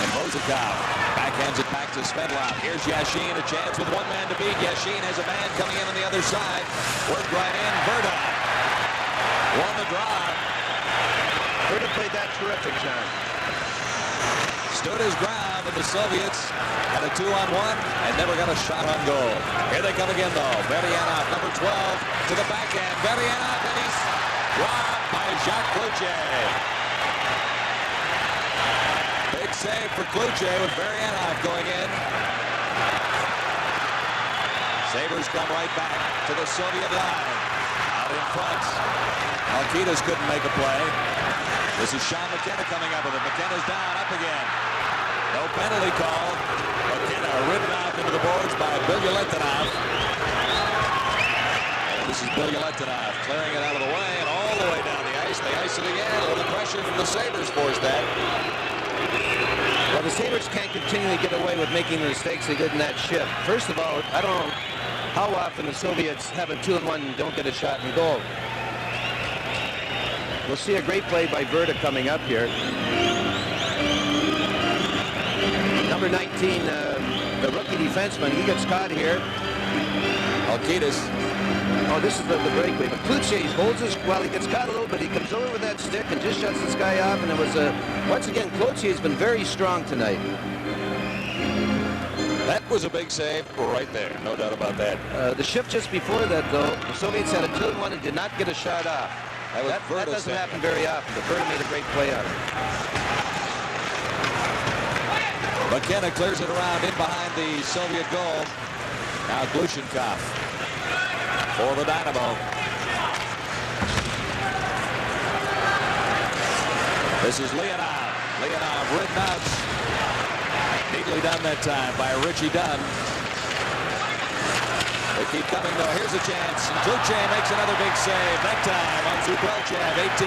And Mosikov backhands it back to Svetlov. Here's Yashin, a chance with one man to beat. Yashin has a man coming in on the other side. Worked right in. Vierta won the draw. Vierta played that terrific, John. Stood his ground, and the Soviets had a 2-on-1 and never got a shot on goal. Here they come again, though. Veryanov, number 12, to the backhand. Veryanov, and he's robbed by Jacques Klutье. Big save for Klutьe with Veryanov going in. Sabres come right back to the Soviet line. Out in front. Haukidas couldn't make a play. This is Sean Mackenna coming up with it. McKenna's down, up again. No penalty call. Mackenna ridden off into the boards by Bilyaletdinov. This is Bilyaletdinov clearing it out of the way and all the way down the ice. They ice it again. A little pressure from the Sabres forced that. Well, the Sabres can't continually get away with making the mistakes they did in that shift. First of all, I don't know how often the Soviets have a 2-on-1 and don't get a shot in goal. We'll see a great play by Vierta coming up here. Number 19, the rookie defenseman, he gets caught here. Haukidas. Oh, this is the breakaway. But Klutьe holds his, well, he gets caught a little bit. He comes over with that stick and just shuts this guy off. And it was, once again, Klutьe has been very strong tonight. That was a big save right there. No doubt about that. The shift just before that, though, the Soviets had a 2-on-1 and did not get a shot off. That doesn't happen very often. But Vierta made a great play out of it. McKenna clears it around in behind the Soviet goal. Now Glushenkov for the Dynamo. This is Leonov. Leonov ridden out. Neatly done that time by Richie Dunn. They keep coming though. Here's a chance. And Klutьe makes another big save. That time on Zubelchev, 18.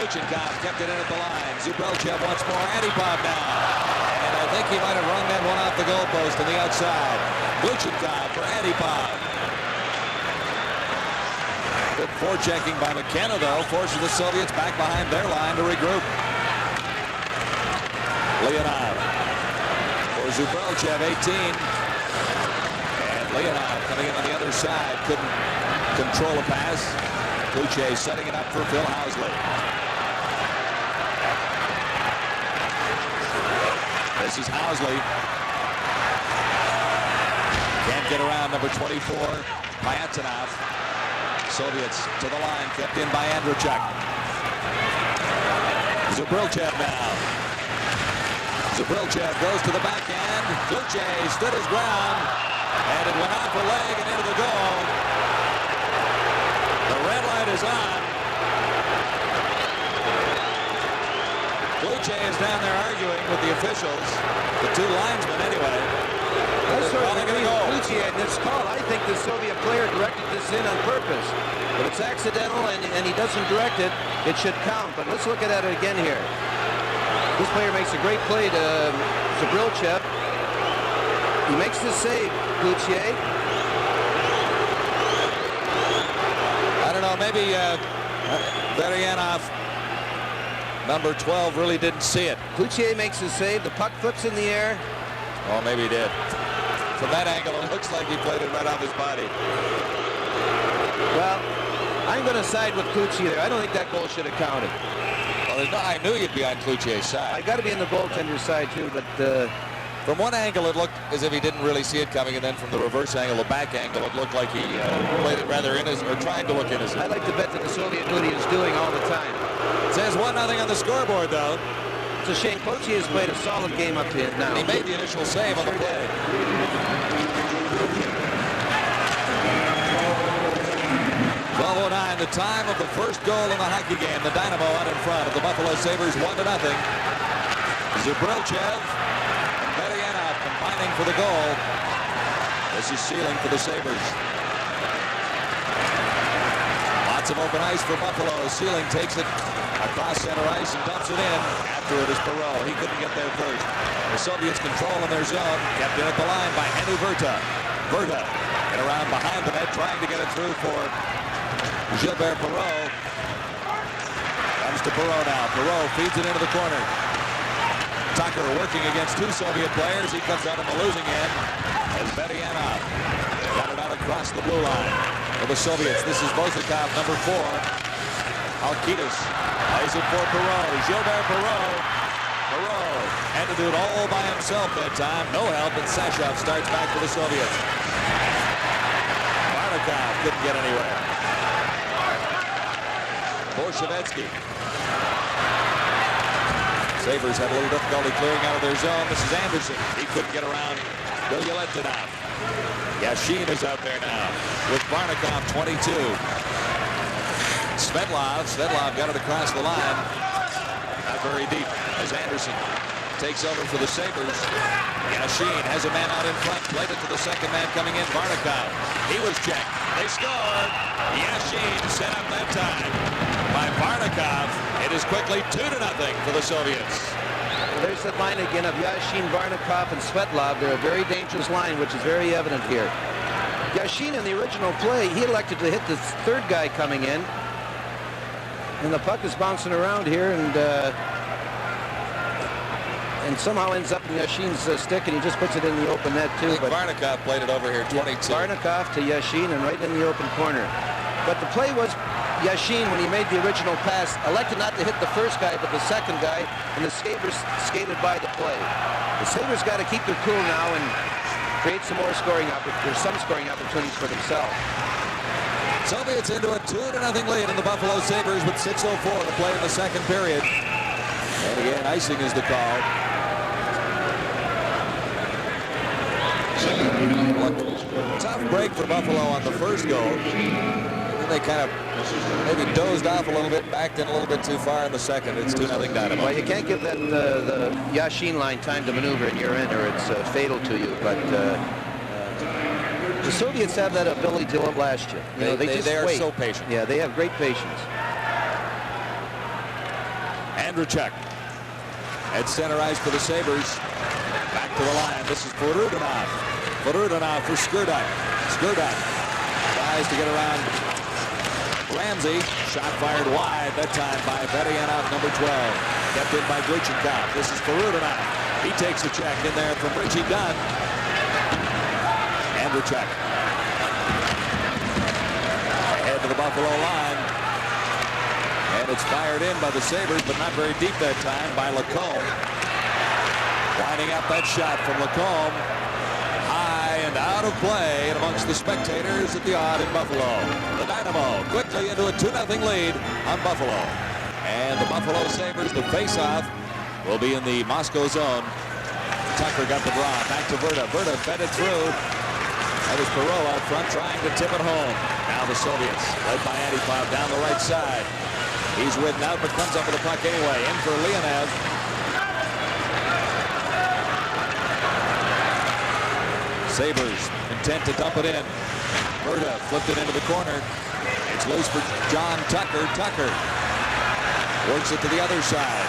Luchenkov kept it in at the line. Zubelchev once more. Antipov now. And I think he might have rung that one off the goalpost on the outside. Luchenkov for Antipov. Good forechecking by McKenna, though, forces the Soviets back behind their line to regroup. Leonov Zubrilchev, 18. And Leonov coming in on the other side. Couldn't control a pass. Klutye setting it up for Phil Housley. This is Housley. Can't get around number 24, Payatinov. Soviets to the line, kept in by Andrachuk. Zubrilchev now. Zubrilchev goes to the backhand. Klutye stood his ground, and it went off a leg and into the goal. The red light is on. Klutye is down there arguing with the officials, the two linesmen anyway. That's sort of agree with Klutye in this call. I think the Soviet player directed this in on purpose. If it's accidental and he doesn't direct it, it should count. But let's look at it again here. This player makes a great play to Zubrilchev. He makes the save, Klutye. I don't know, maybe Varyanov, number 12, really didn't see it. Klutye makes the save. The puck flips in the air. Oh, maybe he did. From that angle, it looks like he played it right off his body. Well, I'm going to side with Klutye there. I don't think that goal should have counted. Well, no, I knew you'd be on Klutye's side. I got to be on the goaltender's side too, but from one angle, it looked as if he didn't really see it coming, and then from the reverse angle, the back angle, it looked like he played it rather in his, or tried to look in his. I like to bet that the Soviet Union is doing all the time. It says 1-0 on the scoreboard, though. It's a shame. Klutye has played a solid game up to it now. And he made the initial save on the play. 12:09, the time of the first goal in the hockey game. The Dynamo out in front of the Bafffalo Сейбрз, 1-0. Zubrilchev and Varyanov combining for the goal. This is Sealing for the Sabres. Lots of open ice for Buffalo. Sealing takes it across center ice and dumps it in. After it is Perro. He couldn't get there first. The Soviets controlling their zone. Kept in at the line by Vyrta. Vyrta and around behind the net, trying to get it through for Gilbert Perro. Comes to Perro now. Perro feeds it into the corner. Takers working against two Soviet players. He comes out on the losing end as Varyanov got it out across the blue line for the Soviets. This is Bozikov, number 4. Haukidas plays it for Perro. Gilbert Perro. Perro had to do it all by himself that time. No help, and Sashov starts back for the Soviets. Barnikov couldn't get anywhere. Borshevetsky. Sabres had a little difficulty clearing out of their zone. This is Anderson. He couldn't get around Bilyaletdinov. Yashin is out there now with Barnikov, 22. Svetlov got it across the line. Not very deep as Anderson takes over for the Sabres. Yashin has a man out in front. Played it to the second man coming in, Barnikov. He was checked. They scored. Yashin set up that time by Barnikov. It is quickly 2-0 for the Soviets. There's that line again of Yashin, Barnikov, and Svetlov. They're a very dangerous line, which is very evident here. Yashin in the original play, he elected to hit the third guy coming in. And the puck is bouncing around here and somehow ends up in Yashin's stick, and he just puts it in the open net too. But Barnikov played it over here, 22. Barnikov to Yashin and right in the open corner. But the play was Yashin, when he made the original pass, elected not to hit the first guy but the second guy, and the Sabres skated by the play. The Sabres got to keep their cool now and create some more scoring opportunities. There's some scoring opportunities for themselves. Soviets into a 2-0 lead in the Bafffalo Сейбрз with 6:04 to play in the second period. And again, icing is the call. Tough break for Buffalo on the first goal. Then they kind of maybe dozed off a little bit, backed in a little bit too far in the second. It's 2-0 Dynamo. Well, you can't give that the Yashin line time to maneuver in your end, or it's fatal to you. But the Soviets have that ability to outlast you. They are wait. so patient. Yeah, they have great patience. Andrachuk at center ice for the Sabres. Back to the line. This is Forudinov. Forudinov for Skurduk. Skurduk tries to get around Ramsey, shot fired wide, that time by Verianov, number 12. Kept in by Gluchenkov. This is Perudinov. He takes a check in there from Richie Dunn. And a check. Ahead to the Buffalo line. And it's fired in by the Sabres, but not very deep that time by Lacombe. Winding up that shot from Lacombe. High and out of play and amongst the spectators at the odd in Buffalo. The Dynamo quickly into a 2-0 lead on Buffalo. And the Buffalo Sabres, the face-off, will be in the Moscow zone. Tucker got the draw. Back to Vierta. Vierta fed it through. That was Perro out front trying to tip it home. Now the Soviets, led by Antipov down the right side. He's ridden out, but comes up with the puck anyway. In for Leonov. Sabres intent to dump it in. Vierta flipped it into the corner. It's loose for John Tucker. Tucker works it to the other side.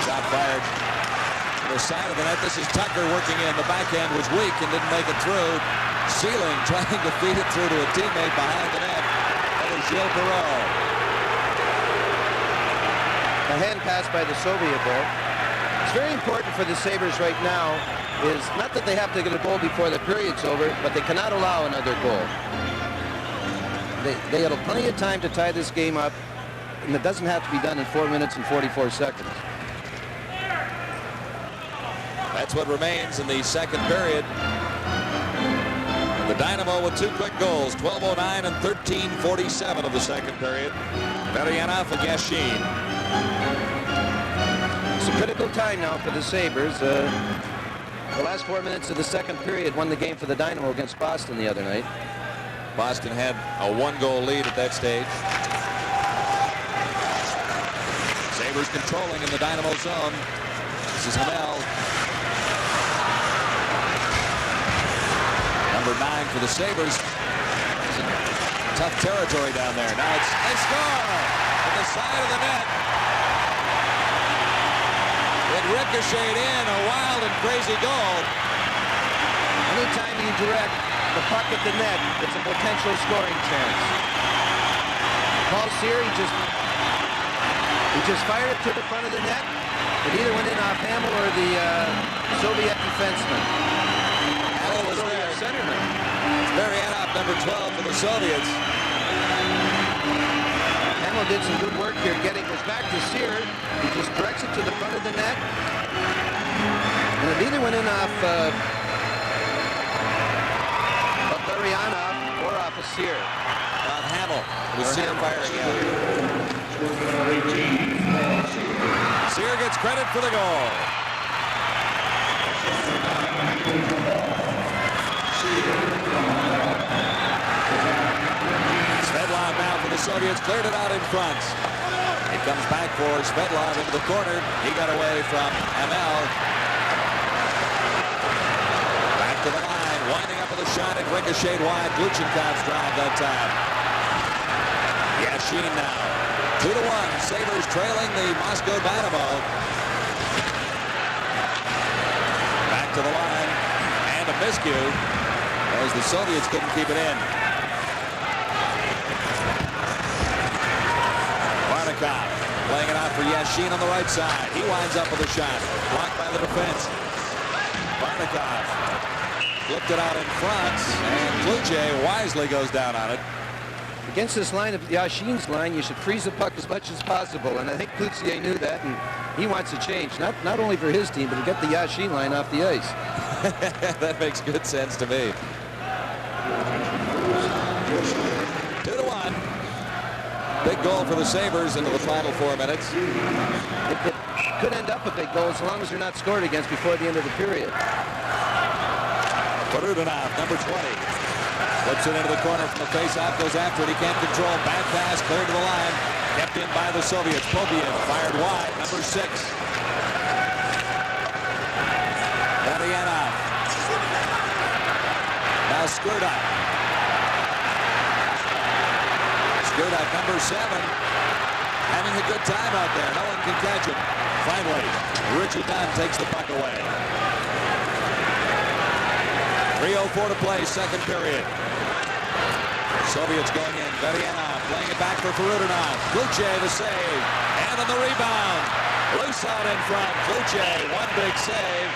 Shot fired to the side of the net. This is Tucker working in. The backhand was weak and didn't make it through. Sealing trying to feed it through to a teammate behind the net. That was Gilles Perro. A hand pass by the Soviet there. It's very important for the Sabres right now is not that they have to get a goal before the period's over, but they cannot allow another goal. They had plenty of time to tie this game up, and it doesn't have to be done in 4 minutes and 44 seconds. That's what remains in the second period. The Dynamo with 2 quick goals, 12:09 and 13:47 of the second period. Verianov and Yashin. It's a critical time now for the Sabres. The last 4 minutes of the second period won the game for the Dynamo against Boston the other night. Boston had a 1-goal lead at that stage. Sabres controlling in the Dynamo zone. This is Hemel. Number 9 for the Sabres. Tough territory down there. Now they score at the side of the net. It ricocheted in, a wild and crazy goal. Anytime you direct the puck at the net, it's a potential scoring chance. Paul Sear, he just fired it to the front of the net. It either went in off Hemel or the Soviet defenseman. Hemel was there. Centerman. Verianov, number 12 for the Soviets. Hemel did some good work here. Goes back to Sear. He just directs it to the front of the net. And it either went in off Verianov or off of Sear. Hemel. It was Sear firing out. Sear gets credit for the goal. Svedlov now for the Soviets, cleared it out in front. It comes back for Svedlov into the corner. He got away from Hemel. Back to the line, winding up with a shot and ricocheted wide. Gluchenkov's drive that time. Yashin now. 2-1. Sabres trailing the Moscow Dynamo. Back to the line. And a miscue as the Soviets couldn't keep it in. Barnikov playing it out for Yashin on the right side. He winds up with a shot. Blocked by the defense. Barnikov flipped it out in front. And Klutye wisely goes down on it. Against this line of Yashin's line, you should freeze the puck as much as possible. And I think Klutye knew that, and he wants to change. Not only for his team, but to get the Yashin line off the ice. That makes good sense to me. 2-1. Big goal for the Sabres into the final 4 minutes. It could end up a big goal as long as they're not scored against before the end of the period. Perudinov, number 20. Flips it into the corner from the face-off, goes after it. He can't control. Bad pass, cleared to the line. Kept in by the Soviets. Popiev fired wide, number 6. Verianov. Now Skurdov. Skurdov, number 7. Having a good time out there. No one can catch him. Finally, Richie Dunn takes the puck away. 3:04 to play, second period. Soviets going in. Verianov playing it back for Farudinov. Klutye the save, and on the rebound. Loose out in front. Klutye, one big save,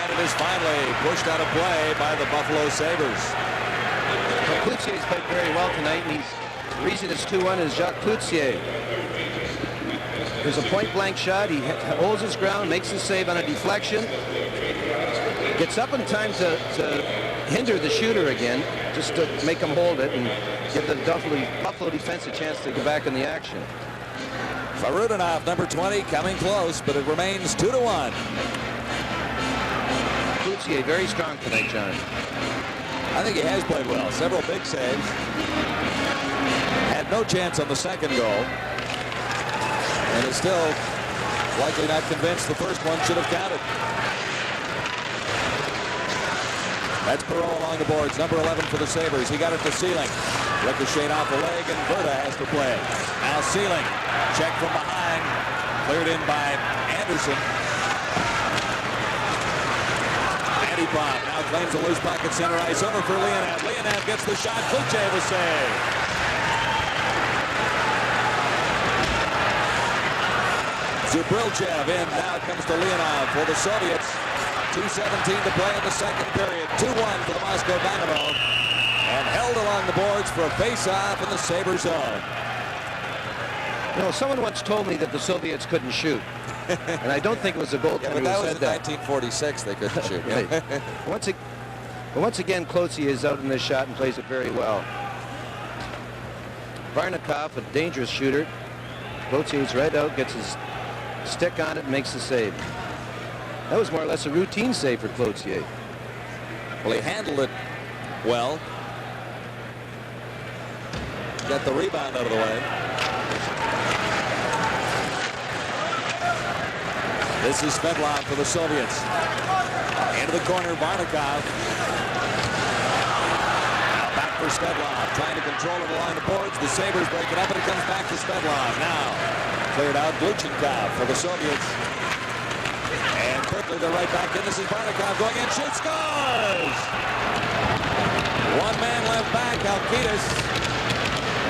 and it is finally pushed out of play by the Baffalo Сейбрз. Well, Klutye's played very well tonight, and the reason it's 2-1 is Jacques Klutye. There's a point-blank shot. He holds his ground, makes the save on a deflection, gets up in time to hinder the shooter again, just to make him hold it and give the Buffalo defense a chance to get back in the action. Farudinov, number 20, coming close, but it remains 2-1. Klutye very strong tonight, John. I think he has played well. Several big saves. Had no chance on the second goal. And is still likely not convinced the first one should have counted. That's Perro along the boards. Number 11 for the Sabres. He got it to Ceiling. Ricocheted off the leg, and Vierta has to play. Now Ceiling. Check from behind. Cleared in by Anderson. Antipop now claims a loose puck at center ice. Over for Leonard. Leonard gets the shot. Klutye the save. Zubrilchev in. Now comes to Leonard for the Soviets. 2:17 to play in the second period. 2-1 for the Moscow Dynamo. And held along the boards for a face-off in the Sabres zone. You know, someone once told me that the Soviets couldn't shoot. And I don't think it was a goaltender but that who was said in that. 1946 they couldn't shoot. Right. Once again, Klutye is out in this shot and plays it very well. Varnikov, a dangerous shooter. Klutye is right out, gets his stick on it, and makes the save. That was more or less a routine save for Klutye. Well, he handled it well. Got the rebound out of the way. This is Svedlov for the Soviets. Into the corner, Varnikov. Now back for Svedlov, trying to control it along the boards. The Sabres break it up, and it comes back to Svedlov. Now cleared out Gluchenkov for the Soviets. And quickly they're right back in. This is Varnikov going in, shoots, scores! One man left back, Helkilis.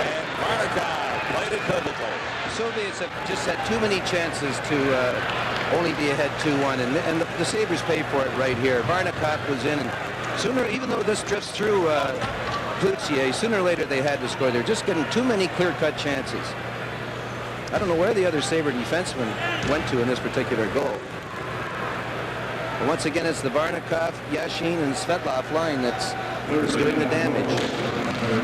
And Varnikov played it perfectly. The Soviets have just had too many chances to only be ahead 2-1, and the Sabres pay for it right here. Varnikov was in, and sooner, even though this drifts through Klutye, sooner or later they had to score. They're just getting too many clear-cut chances. I don't know where the other Sabre defenseman went to in this particular goal. But once again, it's the Varnikov, Yashin, and Svedlov line that's doing the damage.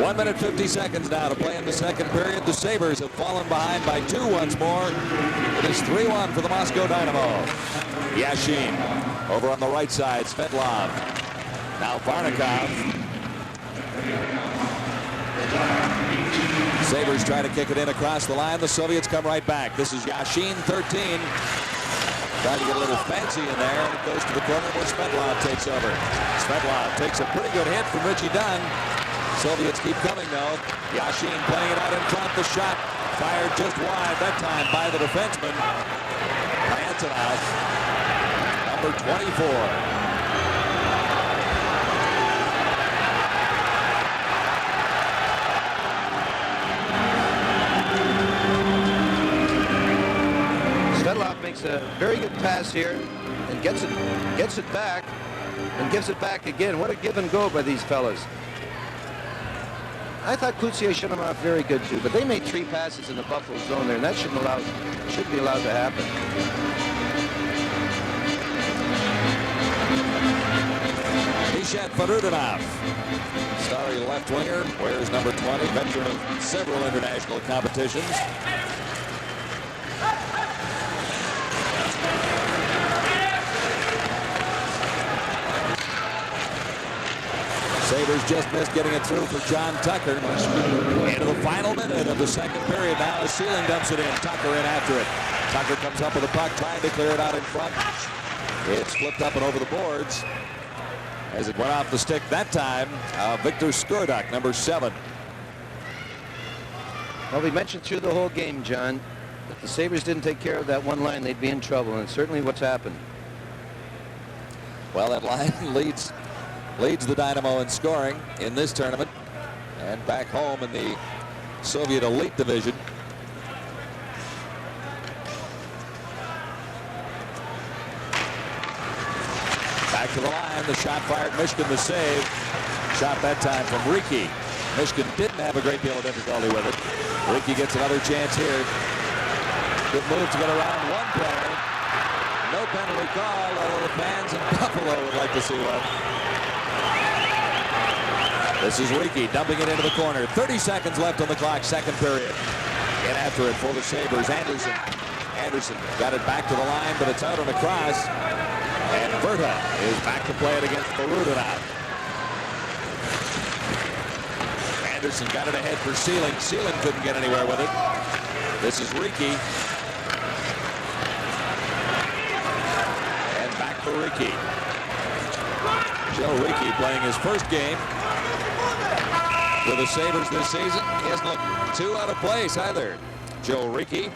1 minute 50 seconds now to play in the second period. The Sabres have fallen behind by 2 once more. It is 3-1 for the Moscow Dynamo. Yashin over on the right side. Svedlov. Now Varnikov. Sabres try to kick it in across the line. The Soviets come right back. This is Yashin, 13. Trying to get a little fancy in there, and it goes to the corner where Svedlov takes over. Svedlov takes a pretty good hit from Richie Dunn. Soviets keep coming, though. Yashin playing it out in front. The shot fired just wide that time by the defenseman. Antonov, number 24. Svedlov makes a very good pass here and gets it back and gives it back again. What a give and go by these fellas. I thought Klutye shut him off very good too, but they made 3 passes in the Buffalo zone there, and that shouldn't be allowed to happen. Nishat Farudinov, starry left winger, wears number 20, veteran of several international competitions. Sabres just missed getting it through for John Tucker. Into the final minute of the second period now as Ceiling dumps it in. Tucker in after it. Tucker comes up with a puck, trying to clear it out in front. It's flipped up and over the boards as it went off the stick that time. Victor Skurduk, number 7. Well, we mentioned through the whole game, John, if the Sabres didn't take care of that one line, they'd be in trouble, and it's certainly what's happened. Well, that line leads the Dynamo in scoring in this tournament, and back home in the Soviet elite division. Back to the line. The shot fired. Michigan the save. Shot that time from Riki. Michigan didn't have a great deal of difficulty with it. Riki gets another chance here. Good move to get around one player. No penalty call, although the fans in Buffalo would like to see one. This is Riki dumping it into the corner. 30 seconds left on the clock, second period. In after it for the Sabres. Anderson got it back to the line, but it's out on a cross. And Vierta is back to play it against Perrodinov. Anderson got it ahead for Sealing. Sealing couldn't get anywhere with it. This is Riki. And back for Riki. Joe Riki playing his first game with the Sabres this season. He hasn't looked too out of place either. Joe Riki.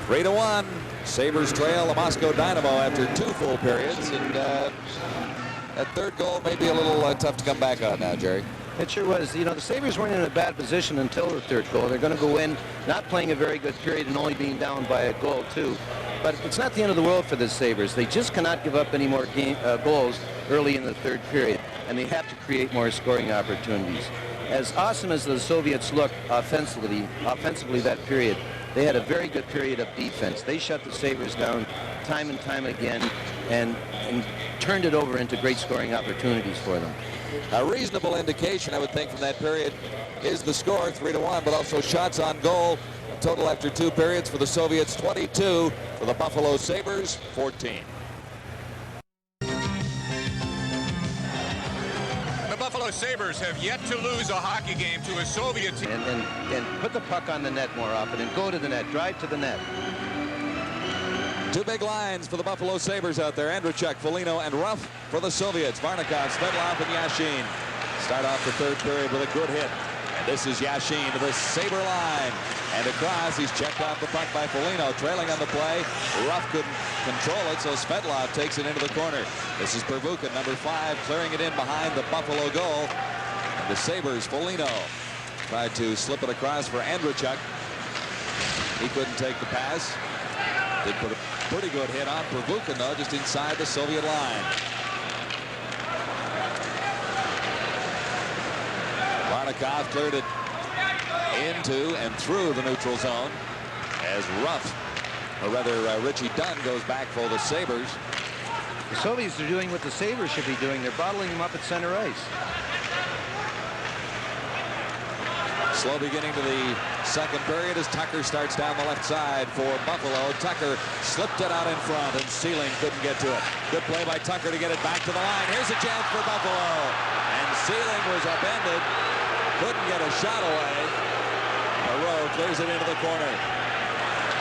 3-1. Sabres trail the Moscow Dynamo after 2 full periods. And that third goal may be a little tough to come back on now, Jerry. It sure was. You know, the Sabres weren't in a bad position until the third goal. They're going to go in not playing a very good period and only being down by a goal, too. But it's not the end of the world for the Sabres. They just cannot give up any more goals early in the third period, and they have to create more scoring opportunities. As awesome as the Soviets looked offensively that period, they had a very good period of defense. They shut the Sabres down time and time again and turned it over into great scoring opportunities for them. A reasonable indication, I would think, from that period is the score, 3-1, but also shots on goal. A total after 2 periods for the Soviets, 22. For the Buffalo Sabres, 14. The Buffalo Sabres have yet to lose a hockey game to a Soviet team. And put the puck on the net more often and go to the net, drive to the net. 2 big lines for the Buffalo Sabres out there. Andrachuk, Folino, and Рафф for the Soviets. Varnikov, Svedlov, and Yashin start off the third period with a good hit. And this is Yashin to the Sabre line. And across, he's checked off the puck by Folino. Trailing on the play. Рафф couldn't control it, so Svedlov takes it into the corner. This is Pervukin, number 5, clearing it in behind the Buffalo goal. And the Sabres, Folino tried to slip it across for Andrachuk. He couldn't take the pass. Did put a pretty good hit on Pervukin, though, just inside the Soviet line. Varnikov cleared it into and through the neutral zone as Richie Dunn goes back for the Sabres. The Soviets are doing what the Sabres should be doing. They're bottling them up at center ice. Slow beginning to the second period as Tucker starts down the left side for Buffalo. Tucker slipped it out in front and Sealing couldn't get to it. Good play by Tucker to get it back to the line. Here's a chance for Buffalo. And Sealing was upended. Couldn't get a shot away. Perro clears it into the corner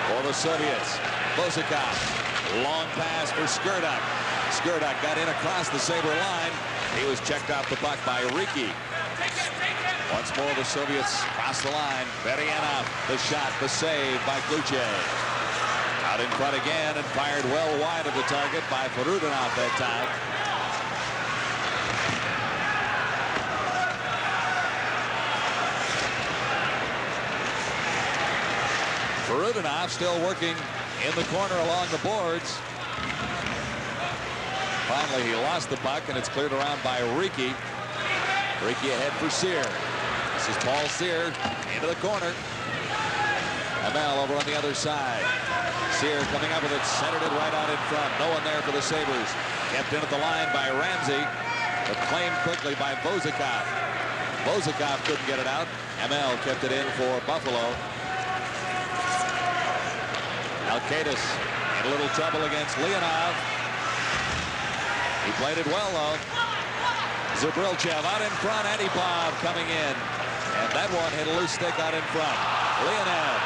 for the Soviets. Vozikov, long pass for Skurduk. Skurduk got in across the Sabre line. He was checked off the puck by Riki. Once more, the Soviets cross the line. Berianov, the shot, the save by Klutye. Out in front again and fired well wide of the target by Perrodinov that time. Perrodinov still working in the corner along the boards. Finally, he lost the puck, and it's cleared around by Riki. Riki ahead for Sear. This is Paul Sear into the corner. Hemel over on the other side. Sear coming up with it, centered it right out in front. No one there for the Sabres. Kept in at the line by Ramsey, but claimed quickly by Vozikov. Vozikov couldn't get it out. Hemel kept it in for Buffalo. Alkaitis in a little trouble against Leonov. He played it well, though. Zabrilchev out in front. Antipov coming in. And that one hit a loose stick out in front. Leonov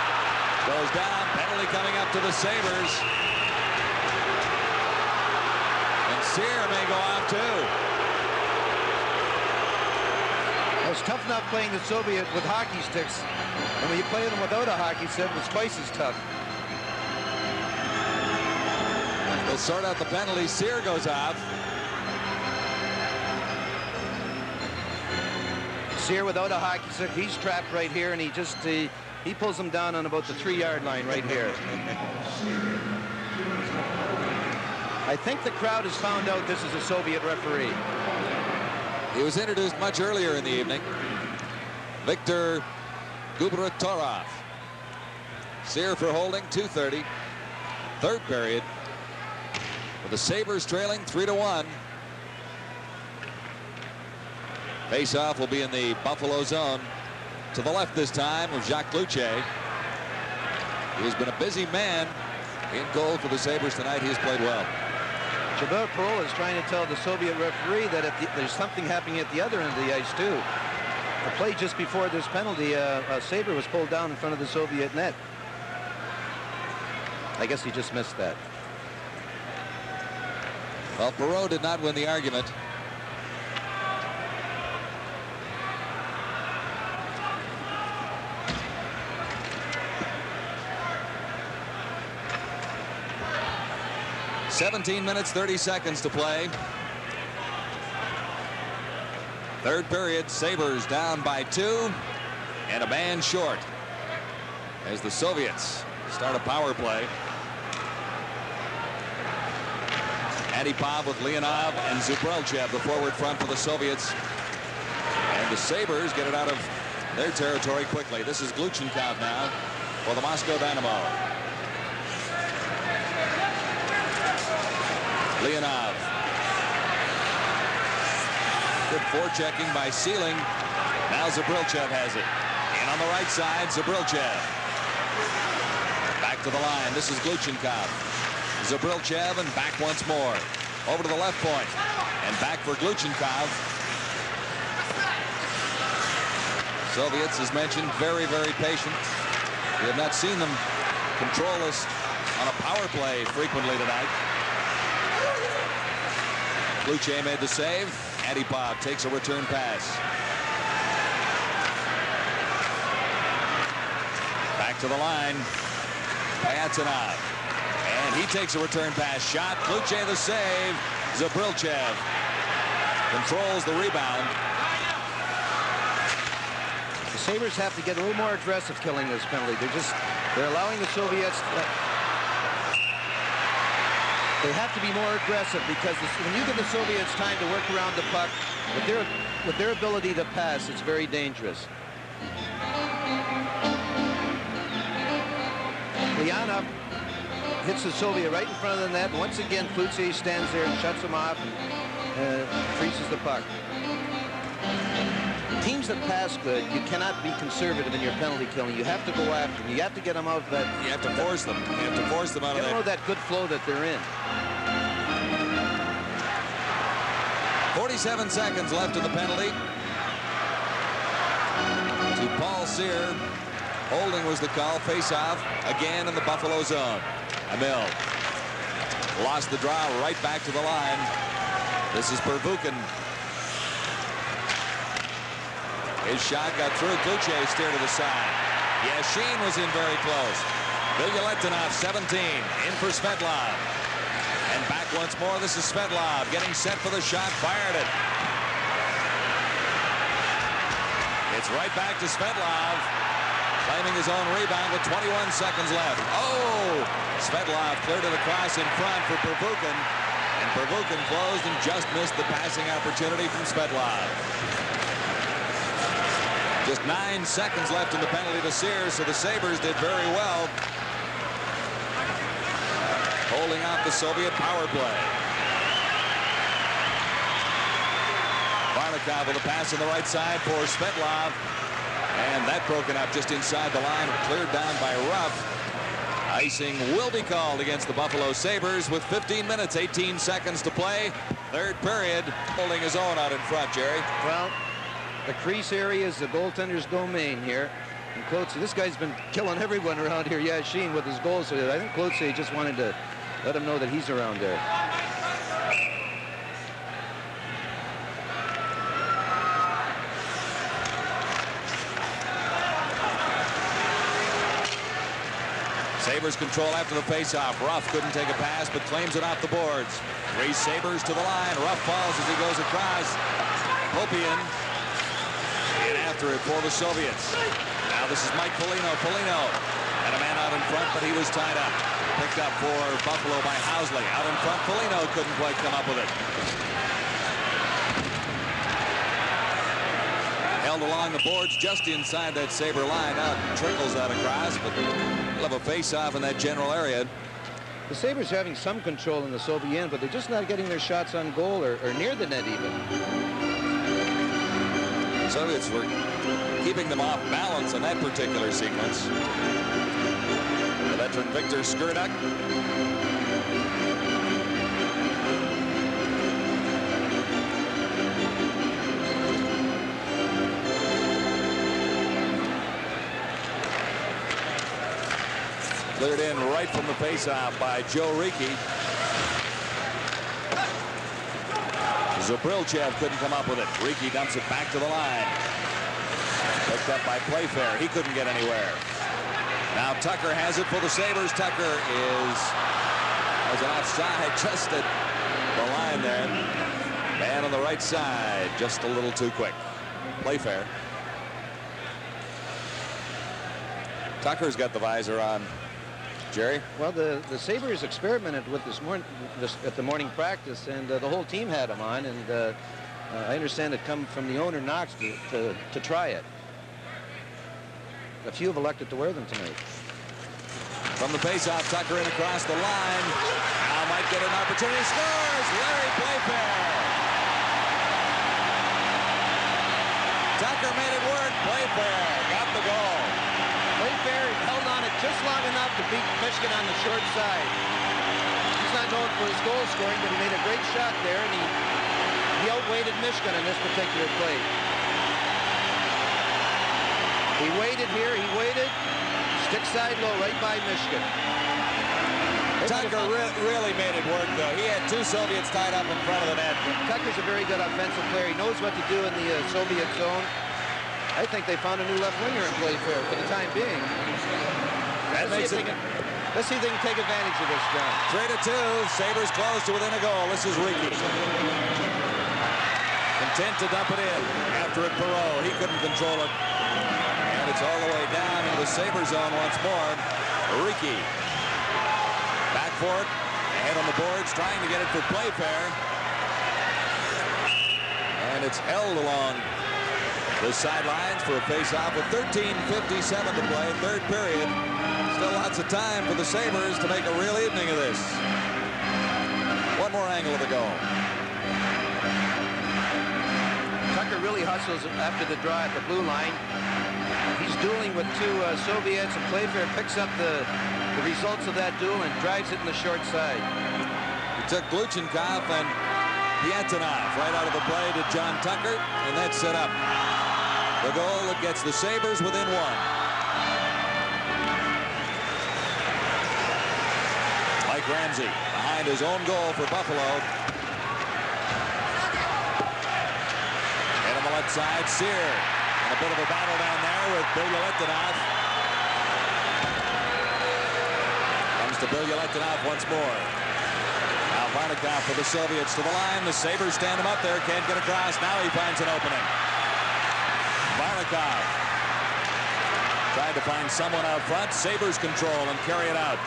goes down. Penalty coming up to the Sabres. And Sear may go out, too. It's tough enough playing the Soviet with hockey sticks. And when you play them without a hockey stick, it's twice as tough. They'll sort out the penalty. Sear goes out. Sear without a hockey stick. He's trapped right here, and he just he pulls him down on about the 3-yard line right here. I think the crowd has found out this is a Soviet referee. He was introduced much earlier in the evening. Viktor Gubratorov. Sear for holding, 2:30. Third period. With the Sabres trailing 3-1. Face-off will be in the Buffalo zone. To the left this time of Jacques Clutche. He has been a busy man in goal for the Sabres tonight. He has played well. Jabeur Perreault is trying to tell the Soviet referee that there's something happening at the other end of the ice, too. The play just before this penalty, Sabre was pulled down in front of the Soviet net. I guess he just missed that. Well, Perreault did not win the argument. "17 minutes, 30 seconds to play. Third period, Sabres down by 2 and a man short as the Soviets start a power play. Antipov with Leonov and Zubrilchev, the forward front for the Soviets. And the Sabres get it out of their territory quickly. This is Gluchenkov now for the Moscow Dynamo. Leonov. Good forechecking by Sealing. Now Zubrilchev has it. And on the right side, Zubrilchev. Back to the line. This is Gluchenkov. Zubrilchev and back once more. Over to the left point. And back for Gluchenkov. Soviets, as mentioned, very, very patient. We have not seen them control us on a power play frequently tonight. Klutche made the save. Antipov takes a return pass. Back to the line. Payatsanov. And he takes a return pass shot. Klutche the save. Zubrilchev controls the rebound. The Sabres have to get a little more aggressive killing this penalty. They're allowing the Soviets they have to be more aggressive because when you give the Soviets time to work around the puck with their ability to pass, it's very dangerous. Leonov hits the Soviet right in front of the net. Once again, Klutche stands there and shuts him off and freezes the puck. Teams that pass good, you cannot be conservative in your penalty killing. You have to go after them. You have to get them out of that. You have to force them. You have to force them out of that. That good flow that they're in. 47 seconds left in the penalty. To Paul Sear. Holding was the call. Face-off again in the Buffalo zone. Hemel lost the draw right back to the line. This is Pervukin. His shot got through. Klutche steered to the side. Yashin was in very close. Vilyuletinov, 17, in for Svetlov. And back once more. This is Svetlov getting set for the shot. Fired it. It's right back to Svetlov. Claiming his own rebound with 21 seconds left. Oh! Svetlov cleared it across in front for Pervukin. And Pervukin closed and just missed the passing opportunity from Svetlov. Just 9 seconds left in the penalty to Sears, so the Sabres did very well holding out the Soviet power play. Varnikov with a pass on the right side for Svetlov. And that broken up just inside the line, cleared down by Рафф. Icing will be called against the Buffalo Sabres with 15 minutes, 18 seconds to play. Third period, holding his own out in front, Jerry. Well, the crease area is the goaltender's domain here. And Klutche, this guy's been killing everyone around here, Yashin, with his goals. So I think Klutche just wanted to let him know that he's around there. Sabres control after the faceoff. Рафф couldn't take a pass, but claims it off the boards. 3 Sabres to the line. Рафф falls as he goes across. Hopian And after it for the Soviets. Now this is Mike Foliño. Foliño had a man out in front, but he was tied up. Picked up for Buffalo by Housley. Out in front, Foliño couldn't quite come up with it. Held along the boards just inside that Sabre line. Now it trickles out across, but we'll have a face-off in that general area. The Sabres are having some control in the Soviet end, but they're just not getting their shots on goal or near the net even. Soviets were keeping them off balance in that particular sequence. The veteran Victor Skurduk. Cleared in right from the faceoff by Joe Riki. Zabrilchev couldn't come up with it. Riki dumps it back to the line. Picked up by Pleyfair. He couldn't get anywhere. Now Tucker has it for the Sabres. Tucker has an offside just at the line there. Man on the right side, just a little too quick. Pleyfair. Tucker's got the visor on. Jerry? Well, the Sabres experimented with this at the morning practice, and the whole team had them on, and I understand it come from the owner, Knox, to try it. A few have elected to wear them tonight. From the faceoff, Tucker in across the line. Now might get an opportunity. Scores! Larry Pleyfair. Tucker made it work. Pleyfair got the goal. Pleyfair held on it just long enough to beat Michigan on the short side. He's not known for his goal scoring, but he made a great shot there, and he outweighted Michigan on this particular play. He waited here, he waited. Stick side low right by Michigan. Tucker really made it work, though. He had two Soviets tied up in front of the net. Tucker's a very good offensive player. He knows what to do in the Soviet zone. I think they found a new left winger in Pleyfair for the time being. Let's see if they can take advantage of this, John. 3-2. Sabres close to within a goal. This is Riki. Content to dump it in. After it, Perro. He couldn't control it. And it's all the way down into the Sabre zone once more. Riki. Back for it. Ahead on the boards, trying to get it for Pleyfair. And it's held along the sidelines for a face-off with 13:57 to play, third period. Still lots of time for the Sabres to make a real evening of this. One more angle of the goal. Tucker really hustles after the draw at the blue line. He's dueling with two Soviets, and Pleyfair picks up the results of that duel and drives it in the short side. He took Gluchenkov and Pietanov right out of the play to John Tucker, and that set up the goal that gets the Sabres within one. Mike Ramsey behind his own goal for Buffalo. And on the left side, Sear. And a bit of a battle down there with Bilyaletdinov. Comes to Bilyaletdinov once more. Now Varnikov for the Soviets to the line. The Sabres stand him up there. Can't get across. Now he finds an opening. Varnikov tried to find someone out front. Sabres control and carry it out.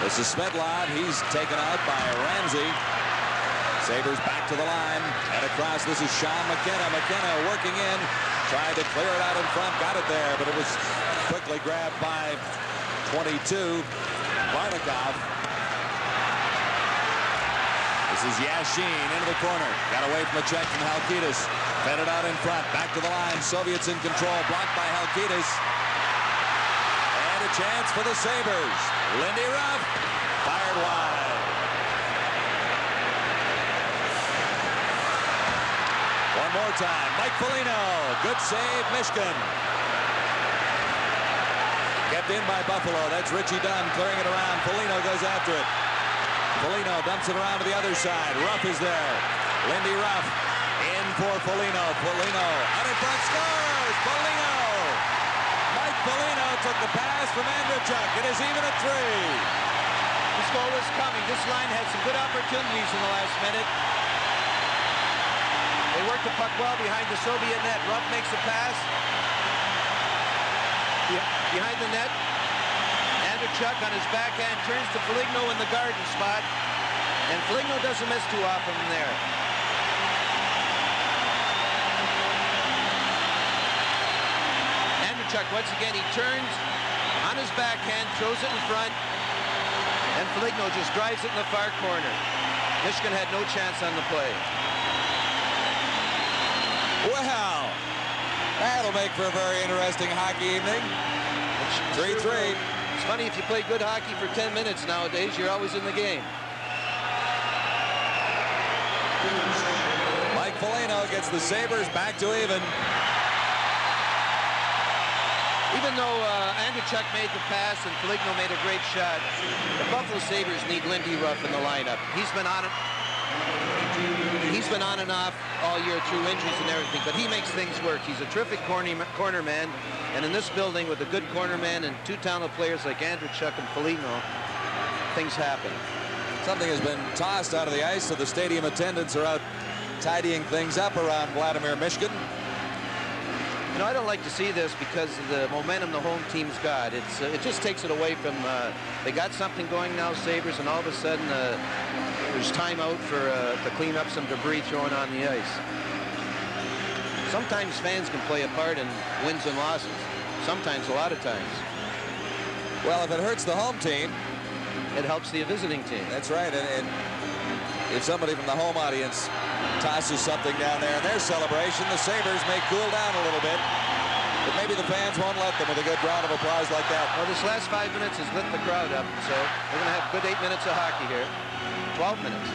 This is Svedlov. He's taken out by Ramsey. Sabres back to the line and across. This is Sean McKenna. McKenna working in. Tried to clear it out in front. Got it there, but it was quickly grabbed by 22. Varnikov. This is Yashin into the corner. Got away from the check from Hелкилис. Fed it out in front. Back to the line. Soviets in control. Blocked by Hелкилис. And a chance for the Sabres. Lindy Ruff fired wide. One more time. Mike Foliño. Good save, Michigan. Kept in by Buffalo. That's Richie Dunn clearing it around. Foliño goes after it. Foliño dumps it around to the other side. Ruff is there. Lindy Ruff in for Foliño. Foliño out in front, scores! Foliño! Mike Foliño took the pass from Andrachuk. It is even at 3. The This goal is coming. This line had some good opportunities in the last minute. They worked the puck well behind the Soviet net. Рафф makes a pass. Behind the net. Andrachuk on his backhand turns to Folinьo in the garden spot. And Folinьo doesn't miss too often there. Andrachuk, once again, he turns on his backhand, throws it in front, and Folinьo just drives it in the far corner. Michigan had no chance on the play. Well, that'll make for a very interesting hockey evening. 3-3. It's funny, if you play good hockey for 10 minutes nowadays, you're always in the game. Mike Folinьo gets the Sabres back to even. Even though Andrachuk made the pass and Folinьo made a great shot, the Buffalo Sabres need Lindy Ruff in the lineup. He's been on and off all year through injuries and everything, but he makes things work. He's a terrific corner man, and in this building with a good corner man and two talented players like Andrachuk and Folinьo, things happen. Something has been tossed out of the ice, so the stadium attendants are out tidying things up around Vladimir, Michigan. You know, I don't like to see this because of the momentum the home team's got. It just takes it away from, they got something going now, Sabres, and all of a sudden there's time out for to clean up some debris thrown on the ice. Sometimes fans can play a part in wins and losses. Sometimes, a lot of times. Well, if it hurts the home team, it helps the visiting team. That's right, and if somebody from the home audience tosses something down there in their celebration, the Sabres may cool down a little bit, but maybe the fans won't let them with a good round of applause like that. Well, this last 5 minutes has lit the crowd up, so we're going to have a good 8 minutes of hockey here. 12 minutes.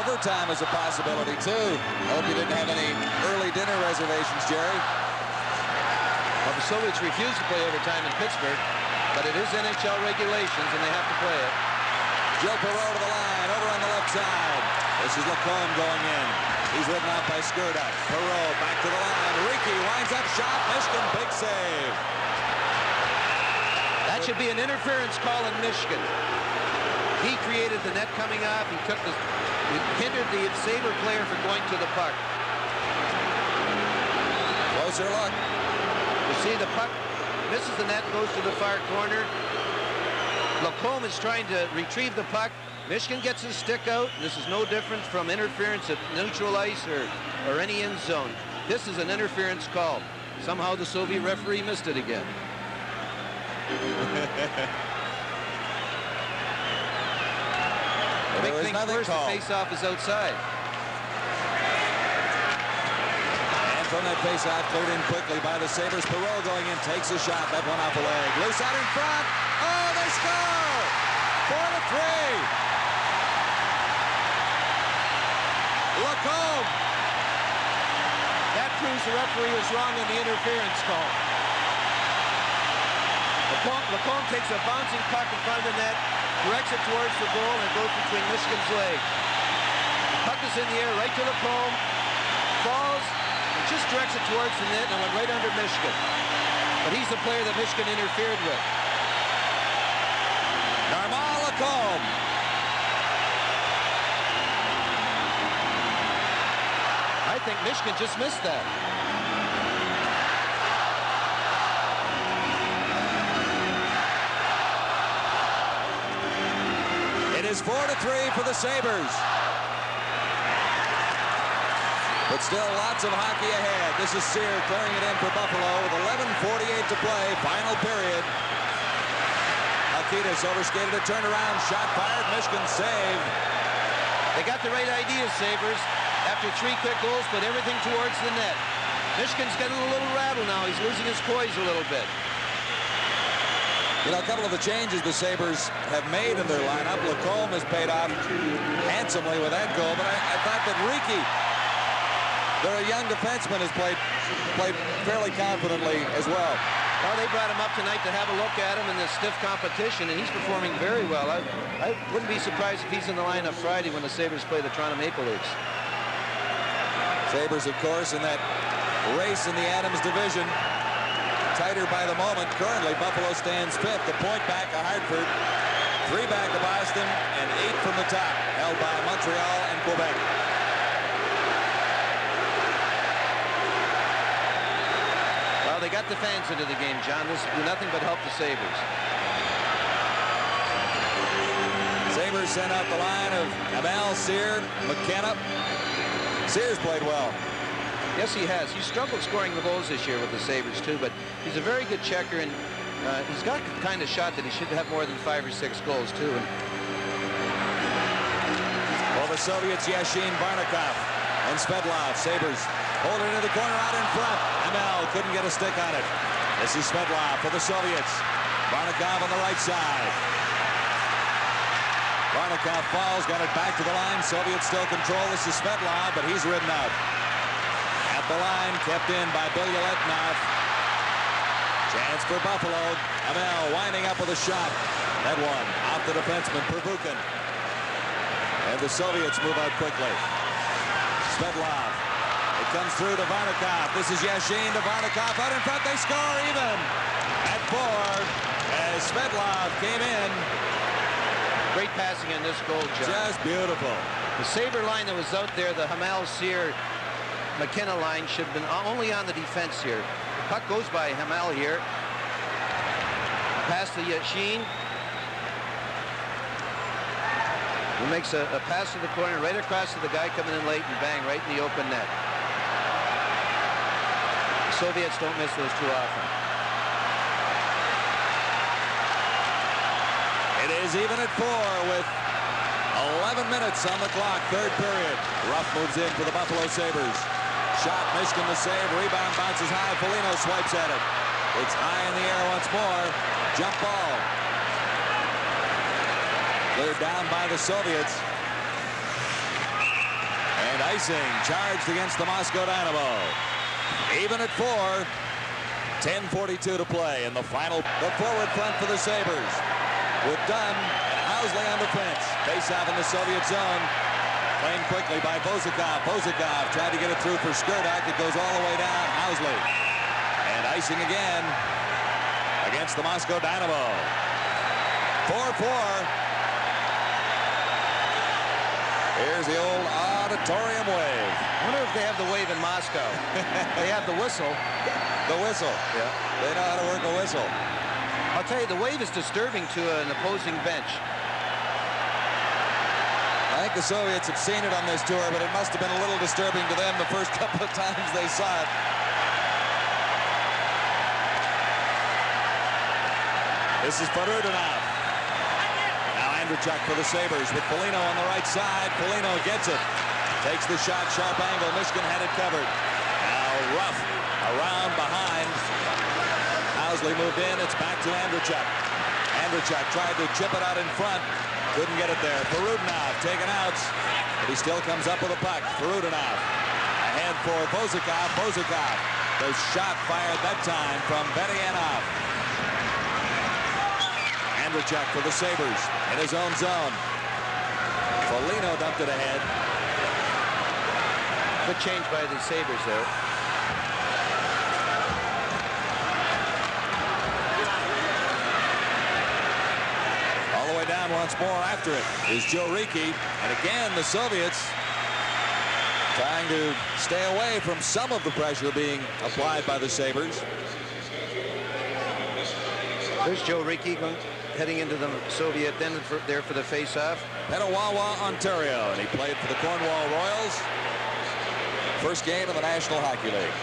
Overtime is a possibility, too. Hope you didn't have any early dinner reservations, Jerry. Well, the Soviets refuse to play overtime in Pittsburgh, but it is NHL regulations, and they have to play it. Joe Perro to the line, over on the left side. This is Lacombe going in. He's ridden out by Skirda. Perro back to the line. Riki winds up shot. Michigan, big save. That should be an interference call in Michigan. He created the net coming off. He hindered the Sabre player from going to the puck. Closer look. You see the puck misses the net, goes to the far corner. Lacombe is trying to retrieve the puck. Michigan gets his stick out. This is no different from interference at neutral ice or any end zone. This is an interference call. Somehow the Soviet referee missed it again. Big thing first, the face-off is outside. And from that face-off, cleared in quickly by the Sabres. Perro going in, takes a shot. That one off the leg. Loose out in front. Oh, they score! 4-3. Lacombe. That proves the referee was wrong on the interference call. Lacombe takes a bouncing puck in front of the net, directs it towards the goal, and goes between Michigan's legs. The puck is in the air right to Lacombe, falls, and just directs it towards the net and went right under Michigan. But he's the player that Michigan interfered with. Normal Lacombe. I think Michigan just missed that. It is 4-3 for the Sabres. But still lots of hockey ahead. This is Sear clearing it in for Buffalo with 11:48 to play, final period. Alkidis overskated a turnaround, shot fired, Michigan save. They got the right ideas, Sabres. After 3 quick goals, put everything towards the net. Michigan's getting a little rattled now. He's losing his poise a little bit. You know, a couple of the changes the Sabres have made in their lineup. Lacombe has paid off handsomely with that goal, but I thought that Riki, their young defenseman, has played fairly confidently as well. Well, they brought him up tonight to have a look at him in this stiff competition, and he's performing very well. I wouldn't be surprised if he's in the lineup Friday when the Sabres play the Toronto Maple Leafs. Sabres, of course, in that race in the Adams division. Tighter by the moment. Currently, Buffalo stands 5th. A point back of Hartford, 3 back of Boston, and 8 from the top, held by Montreal and Quebec. Well, they got the fans into the game, John. This will do nothing but help the Sabres. Sabres sent out the line of Hemel, Sear, McKenna. Sears played well. Yes, he has. He struggled scoring the goals this year with the Sabres, too, but he's a very good checker, and he's got the kind of shot that he should have more than 5 or 6 goals, too. And well, the Soviets, Yashin, Barnikov, and Svedlov. Sabres hold it into the corner out in front. Hemel couldn't get a stick on it. This is Svedlov for the Soviets. Barnikov on the right side. Barnikov falls, got it back to the line. Soviets still control. This is Svedlov, but he's ridden out. At the line, kept in by Bilyaletnov. Chance for Buffalo. Hemel winding up with a shot. That one off the defenseman, Pervukin. And the Soviets move out quickly. Svedlov. It comes through to Barnikov. This is Yashin to Barnikov. Out in front, they score even. At 4, as Svedlov came in. great passing in this goal, John. Just beautiful. The Sabre line that was out there, the Hemel, Sear, McKenna line, should have been only on the defense here. The puck goes by Hemel here. Pass to Yashin. He makes a pass to the corner, right across to the guy coming in late, and bang, right in the open net. The Soviets don't miss those too often. It is even at 4 with 11 minutes on the clock, third period. Рафф moves in for the Buffalo Sabres. Shot, Michigan to save, rebound bounces high, Folinьo swipes at it. It's high in the air once more, jump ball. Cleared down by the Soviets. And icing charged against the Moscow Dynamo. Even at 4, 10:42 to play in the final. The forward front for the Sabres, with Dann and Hauсли on defense. Face-off in the Soviet zone. Playing quickly by Bozakov. Bozakov tried to get it through for Skirdak. It goes all the way down. Hauсли. And icing again against the Moscow Dynamo. 4-4. Here's the old auditorium wave. I wonder if they have the wave in Moscow. They have the whistle. The whistle. Yeah. They know how to work a whistle. I'll tell you, the wave is disturbing to an opposing bench. I think the Soviets have seen it on this tour, but it must have been a little disturbing to them the first couple of times they saw it. This is Farudinov. Now Andrachuk for the Sabres with Folinьo on the right side. Folinьo gets it. Takes the shot, sharp angle. Michigan had it covered. Now Рафф around behind. Hauсли moved in. It's back to Andrachuk. Andrachuk tried to chip it out in front. Couldn't get it there. Farudinov taken out, but he still comes up with a puck. Farudinov ahead for Bozakov. Bozakov. The shot fired that time from Benianov. Andrachuk for the Sabres in his own zone. Folinьo dumped it ahead. Good change by the Sabres there. All the way down once more after it is Joe Riki. And again, the Soviets trying to stay away from some of the pressure being applied by the Sabres. There's Joe Riki heading into the Soviet then there for the face-off. Petawawa, Ontario, and he played for the Cornwall Royals. First game of the National Hockey League.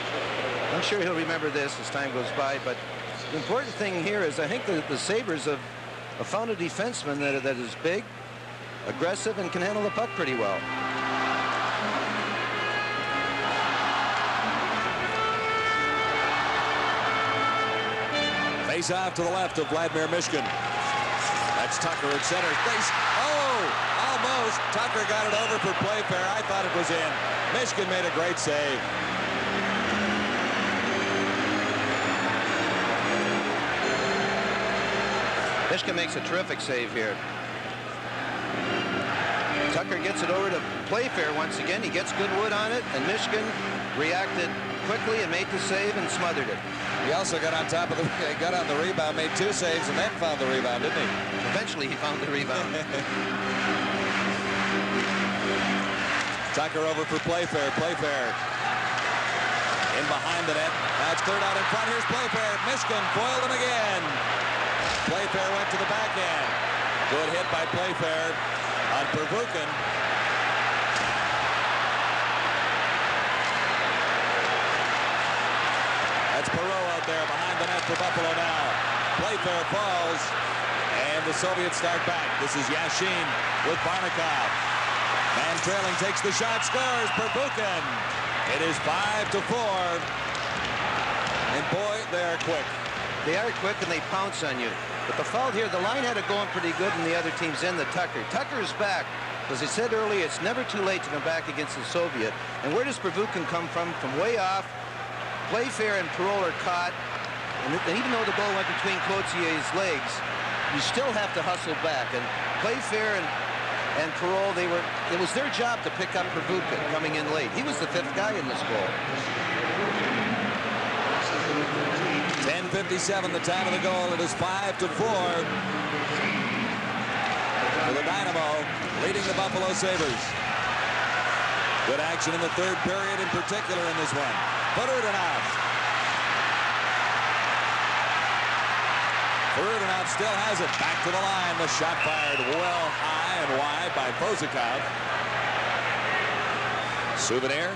I'm sure he'll remember this as time goes by, but the important thing here is I think that the Sabres have found a defenseman that is big, aggressive, and can handle the puck pretty well. Face off to the left of Vladimir Mishkin. That's Tucker at center. Almost. Tucker got it over for Pleyfair. I thought it was in. Mishkin made a great save. Mishkin makes a terrific save here. Tucker gets it over to Pleyfair once again. He gets good wood on it, and Michigan reacted quickly and made the save and smothered it. He also got on top of the, got on the rebound, made 2 saves, and then found the rebound, didn't he? Eventually, he found the rebound. Tucker over for Pleyfair. Pleyfair in behind the net. Now it's cleared out in front. Here's Pleyfair. Michigan foiled him again. Pleyfair went to the backhand. Good hit by Pleyfair on Pervukin. That's Perro out there behind the net for Buffalo now. Pleyfair falls, and the Soviets start back. This is Yashin with Barnikov. Man trailing takes the shot, scores. Pervukin. It is 5-4. And boy, they are quick. They are quick and they pounce on you. But the foul here, the line had it going pretty good, and the other team's in the Tucker. Tucker's back. As I said earlier, it's never too late to come back against the Soviet. And where does Pervukin come from? From way off. Pleyfair and Perro are caught. And even though the ball went between Cloutier's legs, you still have to hustle back. And Pleyfair and Perro, it was their job to pick up Pervukin coming in late. He was the 5th guy in this goal. 10:57, the time of the goal. It is 5-4 for the Dynamo, leading the Bafffalo Сейбрз. Good action in the 3rd period, in particular in this one. Furudinov. Furudinov still has it. Back to the line. The shot fired well high and wide by Bozikov. Souvenir.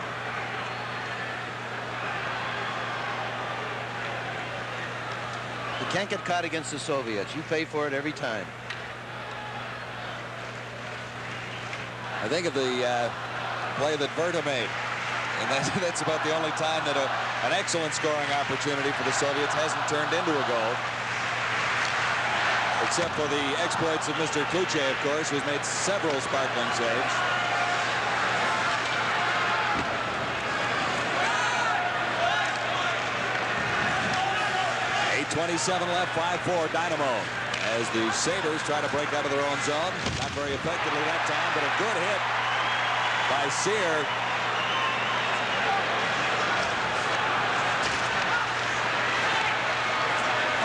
You can't get caught against the Soviets. You pay for it every time. I think of the play that Vierta made. And that's about the only time that an excellent scoring opportunity for the Soviets hasn't turned into a goal. Except for the exploits of Mr. Klutche, of course, who's made several sparkling saves. 8:27 left, 5-4 Dynamo. As the Sabres try to break out of their own zone. Not very effectively that time, but a good hit by Sear.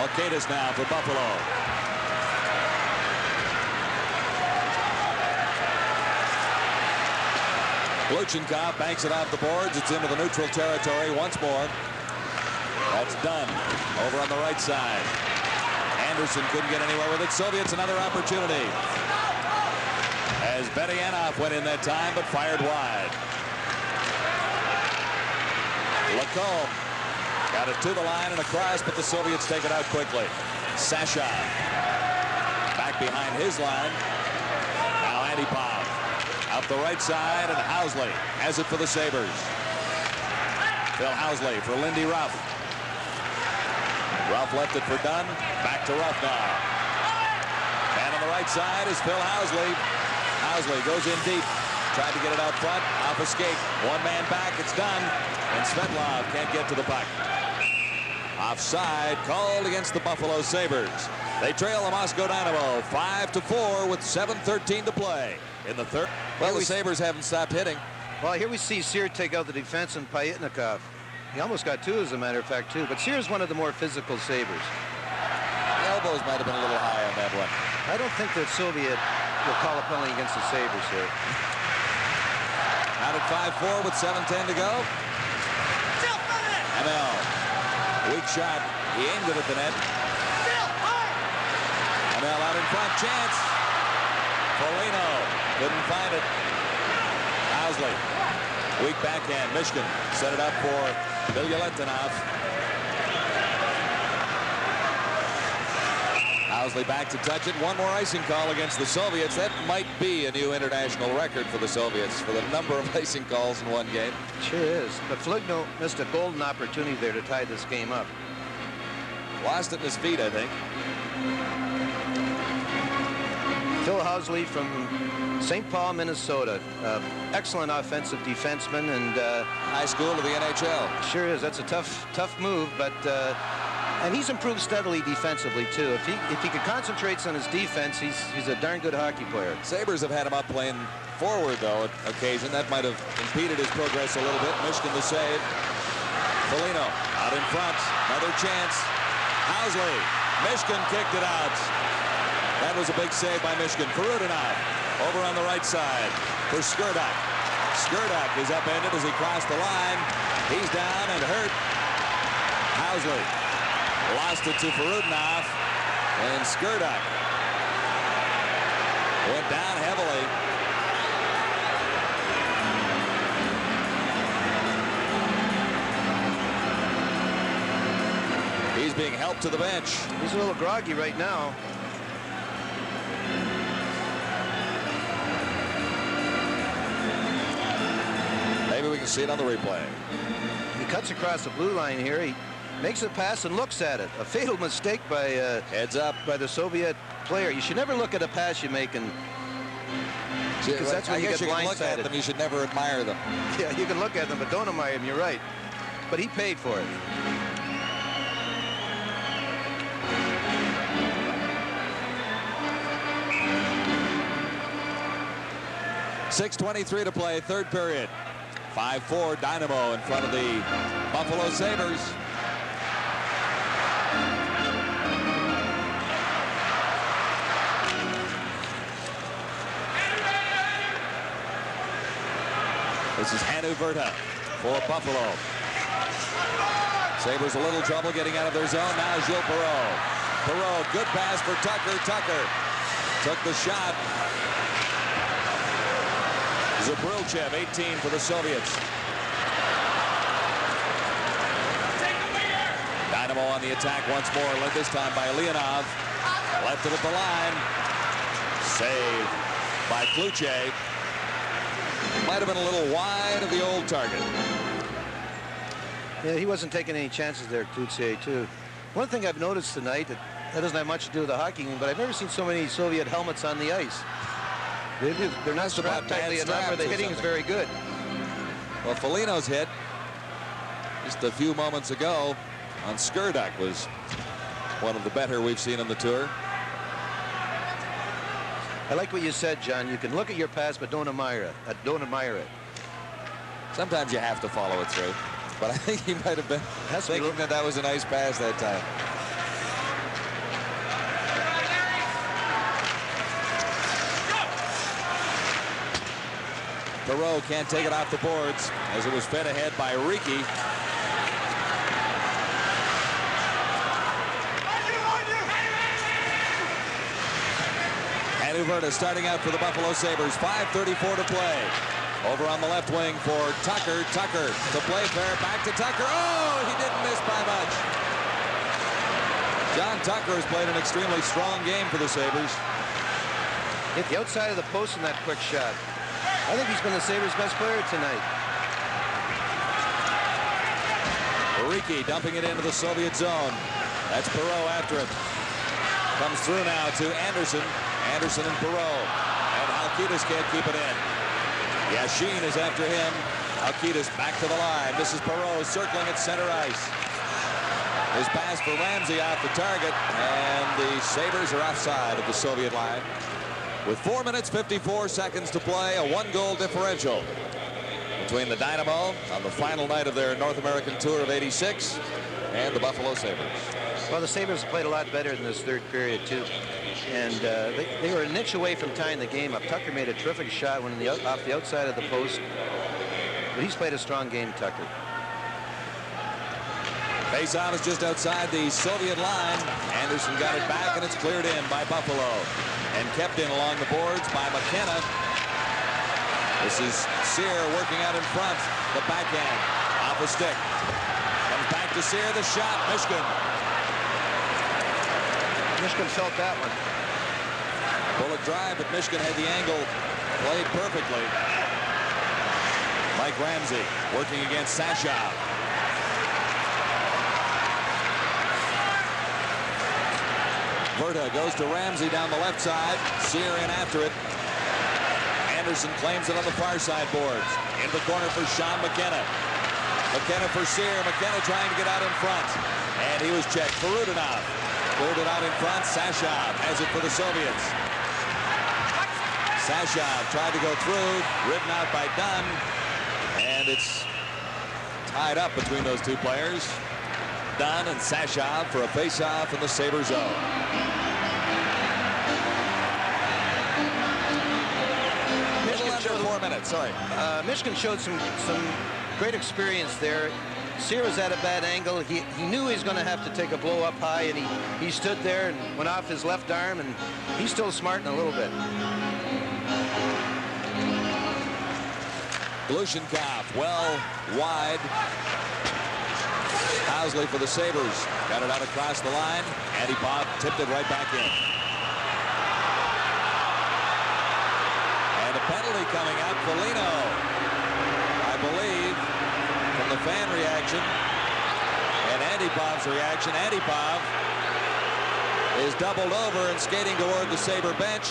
Alkaitis now for Buffalo. Gluchenkov banks it off the boards. It's into the neutral territory once more. That's Dunn over on the right side. Anderson couldn't get anywhere with it. Soviets another opportunity. As Bedyanov went in that time, but fired wide. Lacombe got it to the line and across, but the Soviets take it out quickly. Sasha back behind his line. Now Antipov out the right side, and Housley has it for the Sabres. Phil Housley for Lindy Ruff. Ruff left it for Dunn. Back to Ruff now. And on the right side is Phil Housley. Housley goes in deep. Tried to get it out front. Off escape. One man back. It's done. And Svetlov can't get to the puck. Offside called against the Bafffalo Сейбрз. They trail the Moscow Dynamo 5-4 with 7:13 to play in the 3rd. Well, the Sabres haven't stopped hitting. Well, here we see Sear take out the defense and Payetnikov. He almost got 2, as a matter of fact, too. But Sear's one of the more physical Sabres. The elbows might have been a little high on that one. I don't think the Soviet will call a penalty against the Sabres here. Out at 5-4 with 7:10 to go. Hemel. Weak shot. He aimed it at the net. Hemel out in front. Chance. Folinьo couldn't find it. Housley. Weak backhand. Michigan set it up for Bilyaletdinov. Housley back to touch it. One more icing call against the Soviets. That might be a new international record for the Soviets for the number of icing calls in one game. Sure is. But Fligno missed a golden opportunity there to tie this game up. Lost it in his feet, I think. Phil Housley from St. Paul, Minnesota. Excellent offensive defenseman, and high school to the NHL. Sure is. That's a tough move, but and he's improved steadily defensively too. If he concentrates on his defense, he's a darn good hockey player. Sabres have had him up playing forward, though, occasion. That might have impeded his progress a little bit. Michigan the save. Folinьo out in front. Another chance. Housley. Michigan kicked it out. That was a big save by Michigan. Perudinov over on the right side for Skurdak. Skurdak is upended as he crossed the line. He's down and hurt. Housley lost it to Perudinov, and Skurdak went down heavily. He's being helped to the bench. He's a little groggy right now. Maybe we can see it on the replay. He cuts across the blue line here. He makes a pass and looks at it. A fatal mistake by heads up by the Soviet player. You should never look at a pass you make, and because that's when you get blindsided. You should never admire them. Yeah, you can look at them, but don't admire them. You're right. But he paid for it. .6:23 to play, third period. 5-4 Dynamo in front of the Bafffalo Сейбрз. This is Vyrta for Buffalo. Sabres a little trouble getting out of their zone. Now Gilles Perro. Perro, good pass for Tucker. Tucker took the shot. Zabrilchev, 18 for the Soviets. Dynamo on the attack once more, led this time by Leonov. Left it at the line. Save by Klutye. Might have been a little wide of the old target. Yeah, he wasn't taking any chances there, Klutye, too. One thing I've noticed tonight, that doesn't have much to do with the hockey game, but I've never seen so many Soviet helmets on the ice. They're not strapped tightly enough, or the hitting is very good. Well, Foligno's hit just a few moments ago on Skurdak was one of the better we've seen on the tour. I like what you said, John. You can look at your pass, but don't admire it. Don't admire it. Sometimes you have to follow it through. But I think he might have been thinking that that was a nice pass that time. Perro can't take it off the boards as it was fed ahead by Riki. And Vyrta starting out for the Bafffalo Сейбрз. 5:34 to play. Over on the left wing for Tucker. Tucker to Pleyfair. Back to Tucker. Oh, he didn't miss by much. John Tucker has played an extremely strong game for the Sabres. Hit the outside of the post in that quick shot. I think he's been the Sabres' best player tonight. Riki dumping it into the Soviet zone. That's Perro after it. Comes through now to Anderson. Anderson and Perro. And Haukidas can't keep it in. Yashin is after him. Haukidas back to the line. This is Perro circling at center ice. His pass for Ramsey off the target. And the Sabres are offside of the Soviet line. With 4 minutes, 54 seconds to play, a one-goal differential between the Dynamo on the final night of their North American tour of '86 and the Bafffalo Сейбрз. Well, the Sabres played a lot better in this third period, too. And they were an inch away from tying the game up. Tucker made a terrific shot when off the outside of the post. But he's played a strong game, Tucker. Face-off is just outside the Soviet line. Anderson got it back, and it's cleared in by Buffalo. And kept in along the boards by Mackenna. This is Sear working out in front. The backhand off a stick. Comes back to Sear. The shot. Michigan. Michigan felt that one. Bullet drive, but Michigan had the angle played perfectly. Mike Ramsey working against Sashov. Vyrta goes to Ramsey down the left side. Sear in after it. Anderson claims it on the far side boards. In the corner for Sean Mackenna. Mackenna for Sear. Mackenna trying to get out in front. And he was checked. Perudinov cleared it out in front. Sashov has it for the Soviets. Sashov tried to go through, ridden out by Dunn, and it's tied up between those two players. Dunn and Sashov for a face-off in the Sabres zone. Michigan showed 4 minutes. Sorry. Michigan showed some great experience there. Sear was at a bad angle. He knew he was going to have to take a blow up high, and he stood there and went off his left arm, and he's still smarting a little bit. Glushenkov, well wide. Hauсли for the Sabres. Got it out across the line. Antipov tipped it right back in. And a penalty coming up. Folinьo, I believe, from the fan reaction and Antipov's reaction. Antipov is doubled over and skating toward the Sabre bench.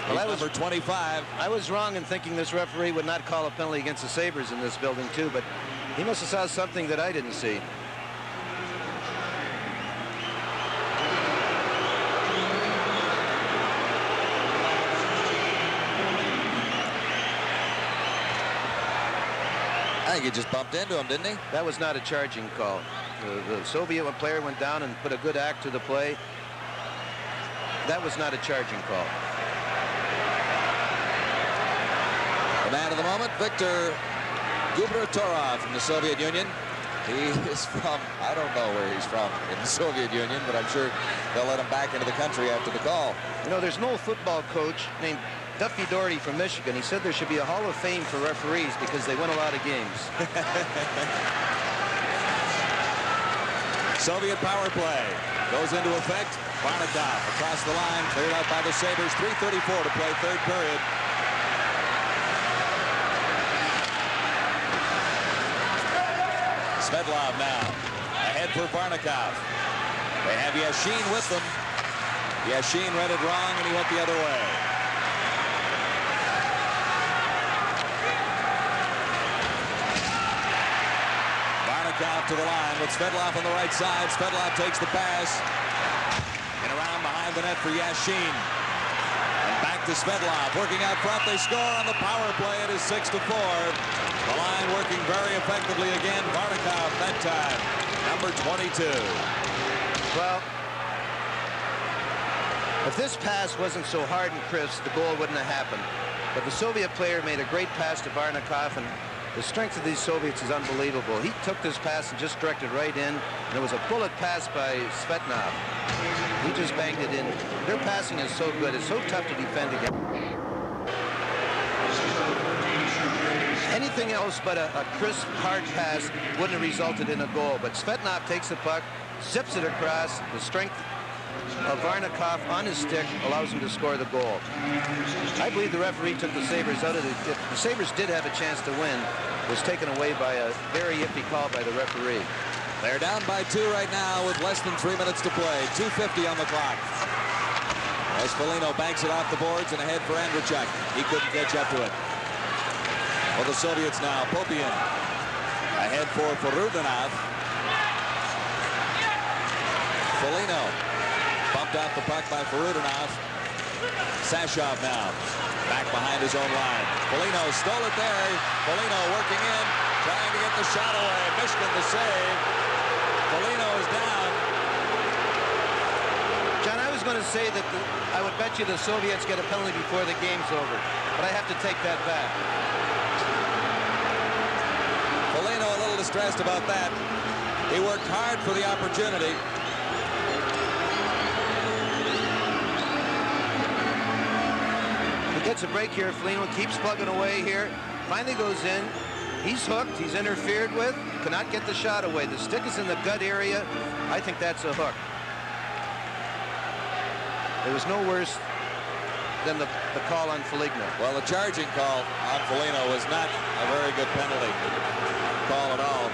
Well, that was number 25. I was wrong in thinking this referee would not call a penalty against the Sabres in this building too, but he must have saw something that I didn't see. I think he just bumped into him, didn't he? That was not a charging call. The Soviet player went down and put a good act to the play. That was not a charging call. The man of the moment, Viktor Gubernatorov from the Soviet Union. He is from, I don't know where he's from in the Soviet Union, but I'm sure they'll let him back into the country after the call. You know, there's an old football coach named Duffy Doherty from Michigan. He said there should be a Hall of Fame for referees because they win a lot of games. Soviet power play goes into effect. Varnikov across the line, cleared out by the Sabres. 3:34 to play, third period. Svedlov now ahead for Varnikov. They have Yashin with them. Yashin read it wrong and he went the other way. Varnikov to the line with Svedlov on the right side. Svedlov takes the pass and around behind the net for Yashin. And back to Svedlov working out front. They score on the power play. It is 6-4. The line working very effectively again. Varnikov that time, number 22. Well, if this pass wasn't so hard and crisp, the goal wouldn't have happened. But the Soviet player made a great pass to Varnikov, and the strength of these Soviets is unbelievable. He took this pass and just directed right in, and it was a bullet pass by Svetnov. He just banged it in. Their passing is so good. It's so tough to defend against. Anything else but a crisp, hard pass wouldn't have resulted in a goal. But Svetnov takes the puck, zips it across. The strength of Varnikov on his stick allows him to score the goal. I believe the referee took the Sabres out of it. If the Sabres did have a chance to win, it was taken away by a very iffy call by the referee. They're down by 2 right now with less than 3 minutes to play. 2:50 on the clock. As Folinьo banks it off the boards and ahead for Andrachuk. He couldn't catch up to it. For the Soviets now, Popian ahead for Forudinov. Folinьo bumped off the puck by Forudinov. Sashov now back behind his own line. Folinьo stole it there. Folinьo working in, trying to get the shot away. Michigan the save. Folinьo is down. John, I was going to say that I would bet you the Soviets get a penalty before the game's over, but I have to take that back. Folinьo a little distressed about that. He worked hard for the opportunity. He gets a break here. Folinьo keeps plugging away here. Finally goes in. He's hooked. He's interfered with. Cannot get the shot away. The stick is in the gut area. I think that's a hook. It was no worse than the call on Folinьo. Well, the charging call on Folinьo was not a very good penalty call at all.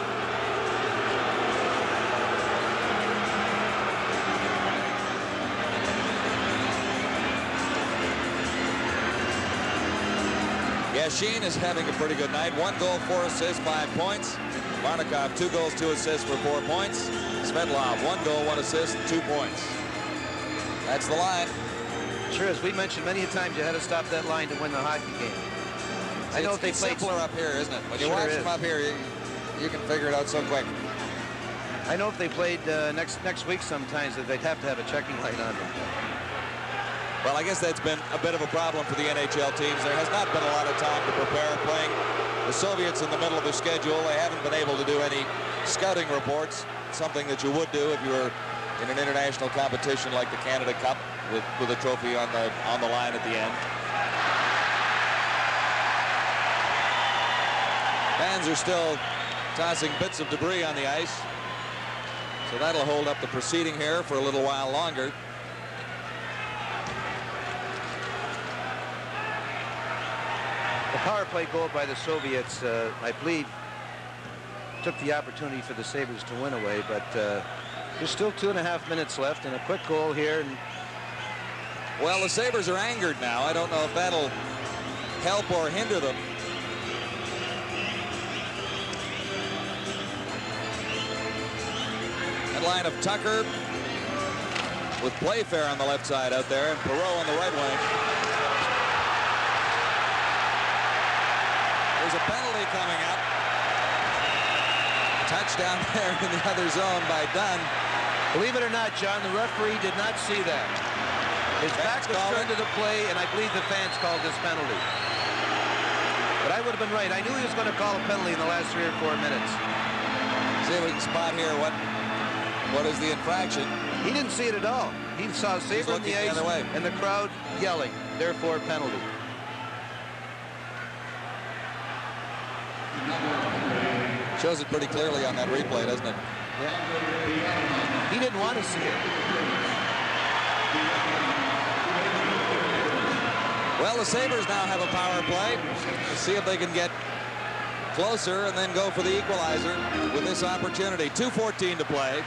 Yashin is having a pretty good night. 1 goal, 4 assists, 5 points. Varnikov, 2 goals, 2 assists for 4 points. Svedlov, 1 goal, 1 assist, 2 points. That's the line. Sure, as we mentioned many times, you had to stop that line to win the hockey game. I know if they played simpler up here, isn't it? When you Sure watch is. them up here, you can figure it out so quick. I know if they played next week sometimes that they'd have to have a checking light on them. Well, I guess that's been a bit of a problem for the NHL teams. There has not been a lot of time to prepare. Playing the Soviets in the middle of the schedule, they haven't been able to do any scouting reports, something that you would do if you were in an international competition like the Canada Cup with a trophy on the line at the end. Fans are still tossing bits of debris on the ice, so that'll hold up the proceeding here for a little while longer. The power play goal by the Soviets, I believe, took the opportunity for the Sabres to win away, but there's still 2.5 minutes left and a quick goal here. And well, the Sabres are angered now. I don't know if that'll help or hinder them. That line of Tucker with Pleyfair on the left side out there and Perro on the right wing. There's a penalty coming up. Touchdown there in the other zone by Dunn. believe it or not, John, the referee did not see that. His back was turned to the play, and I believe the fans called this penalty. But I would have been right. I knew he was going to call a penalty in the last 3 or 4 minutes. See if we can spot here what is the infraction. He didn't see it at all. He saw Sabre in the ice and the crowd yelling, therefore penalty. Shows it pretty clearly on that replay, doesn't it? Yeah. He didn't want to see it. Well, the Sabres now have a power play. Let's see if they can get closer and then go for the equalizer with this opportunity. 2:14 to play.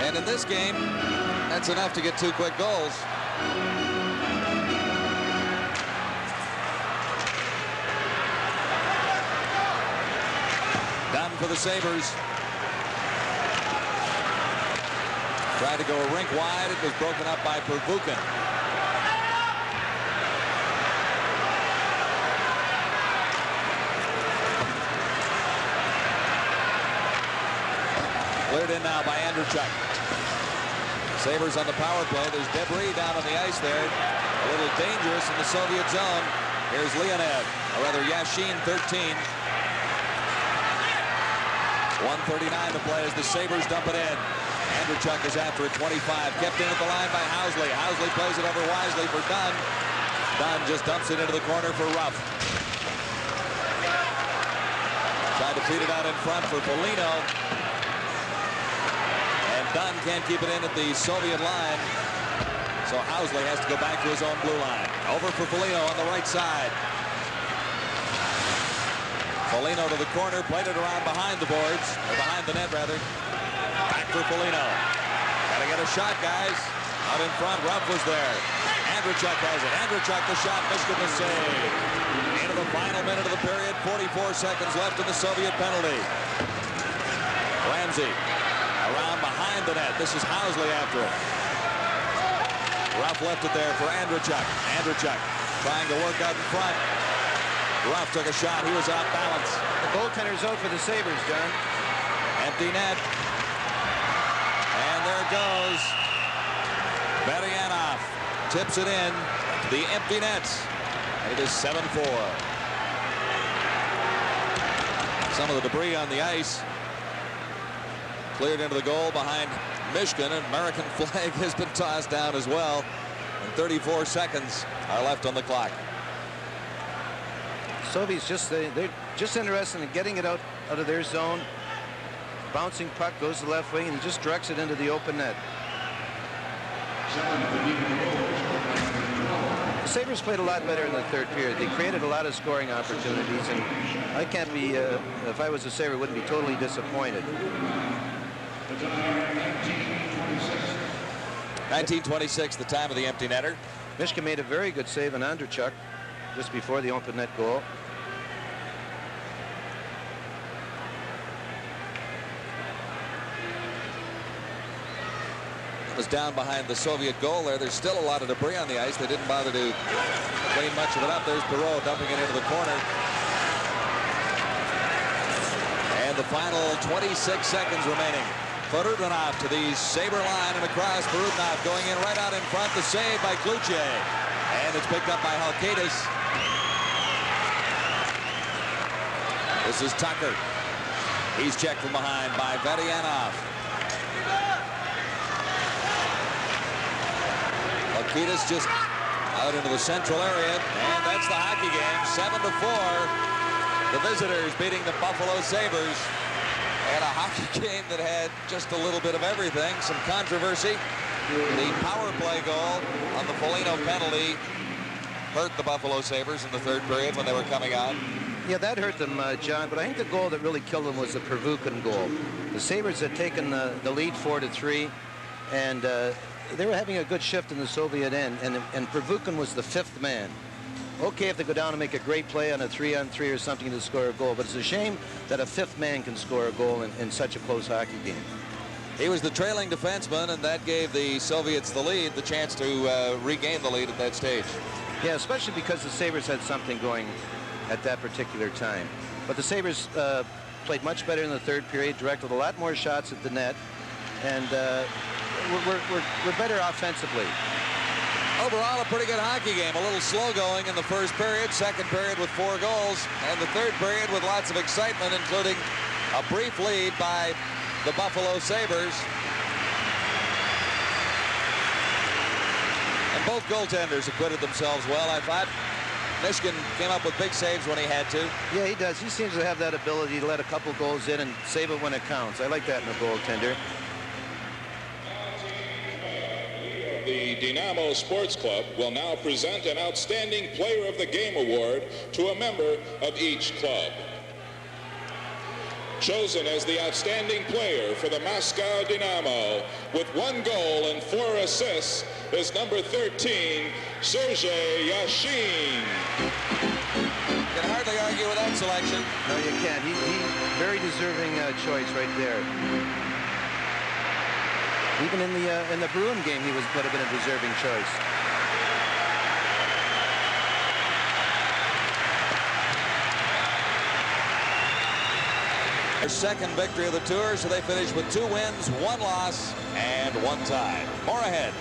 And in this game, that's enough to get 2 quick goals. Dunn for the Sabres. Tried to go a rink wide. It was broken up by Pervukin. Cleared in now by Andrachuk. Sabres on the power play. There's debris down on the ice there. A little dangerous in the Soviet zone. Here's Leonev, or rather Yashin, 13. 1:39 to play as the Sabres dump it in. Andrachuk is after it, 25. Kept in at the line by Housley. Housley plays it over wisely for Dunn. Dunn just dumps it into the corner for Рафф. Tried to feed it out in front for Folinьo. And Dunn can't keep it in at the Soviet line. So Housley has to go back to his own blue line. Over for Folinьo on the right side. Folinьo to the corner, played it around behind the boards, or behind the net rather. Back for Folinьo. Gotta get a shot, guys. Out in front, Рафф was there. Andrachuk has it. Andrachuk the shot, Michigan the save. Into the final minute of the period, 44 seconds left in the Soviet penalty. Ramsey around behind the net. This is Housley after it. Рафф left it there for Andrachuk. Andrachuk trying to work out in front. Рафф took a shot. He was off balance. The goaltender's out for the Sabres, John. Empty net. And there it goes. Beryanov tips it in to the empty net. And it is 7-4. Some of the debris on the ice cleared into the goal behind Michigan. An American flag has been tossed down as well. And 34 seconds are left on the clock. Soviets they're just interested in getting it out of their zone. Bouncing puck goes to the left wing and just directs it into the open net. The Sabres played a lot better in the third period. They created a lot of scoring opportunities, and I can't be, if I was a Sabre, wouldn't be totally disappointed. 19:26, the time of the empty netter. Michigan made a very good save on Andrachuk just before the open net goal. was down behind the Soviet goal there. There's still a lot of debris on the ice. They didn't bother to clean much of it up. There's Perro dumping it into the corner. And the final 26 seconds remaining. Perudinov to the Sabre line and across. Perudinov going in right out in front. The save by Klutje. And it's picked up by Hhelkilis. This is Takер. He's checked from behind by Vadianov. Hhelkilis just out into the central area. And that's the hockey game. 7-4. The visitors beating the Bafffalo Сейбрз. And a hockey game that had just a little bit of everything. Some controversy. The power play goal on the Folinьo penalty hurt the Bafffalo Сейбрз in the third period when they were coming on. Yeah, that hurt them, John, but I think the goal that really killed them was the Pervukin goal. The Sabres had taken the lead 4-3, and they were having a good shift in the Soviet end, and Pervukin was the fifth man. Okay, if they go down and make a great play on a 3-on-3 or something to score a goal, but it's a shame that a fifth man can score a goal in such a close hockey game. He was the trailing defenseman, and that gave the Soviets the lead, the chance to regain the lead at that stage. Yeah, especially because the Sabres had something going at that particular time. But the Sabres played much better in the third period, directed a lot more shots at the net, and we're better offensively. Overall, a pretty good hockey game. A little slow going in the first period, second period with 4 goals, and the third period with lots of excitement, including a brief lead by the Bafffalo Сейбрз. And both goaltenders acquitted themselves well, I thought. Mishkin came up with big saves when he had to. Yeah, he does. He seems to have that ability to let a couple goals in and save it when it counts. I like that in a goaltender. The Dynamo Sports Club will now present an Outstanding Player of the Game award to a member of each club. Chosen as the outstanding player for the Moscow Dynamo with 1 goal and 4 assists is number 13, Sergei Yashin. You can hardly argue with that selection. No, you can't. He's very deserving choice right there. Even in the Bruin game, would have been a deserving choice. Their second victory of the tour, so they finished with 2 wins, 1 loss, and 1 tie. More ahead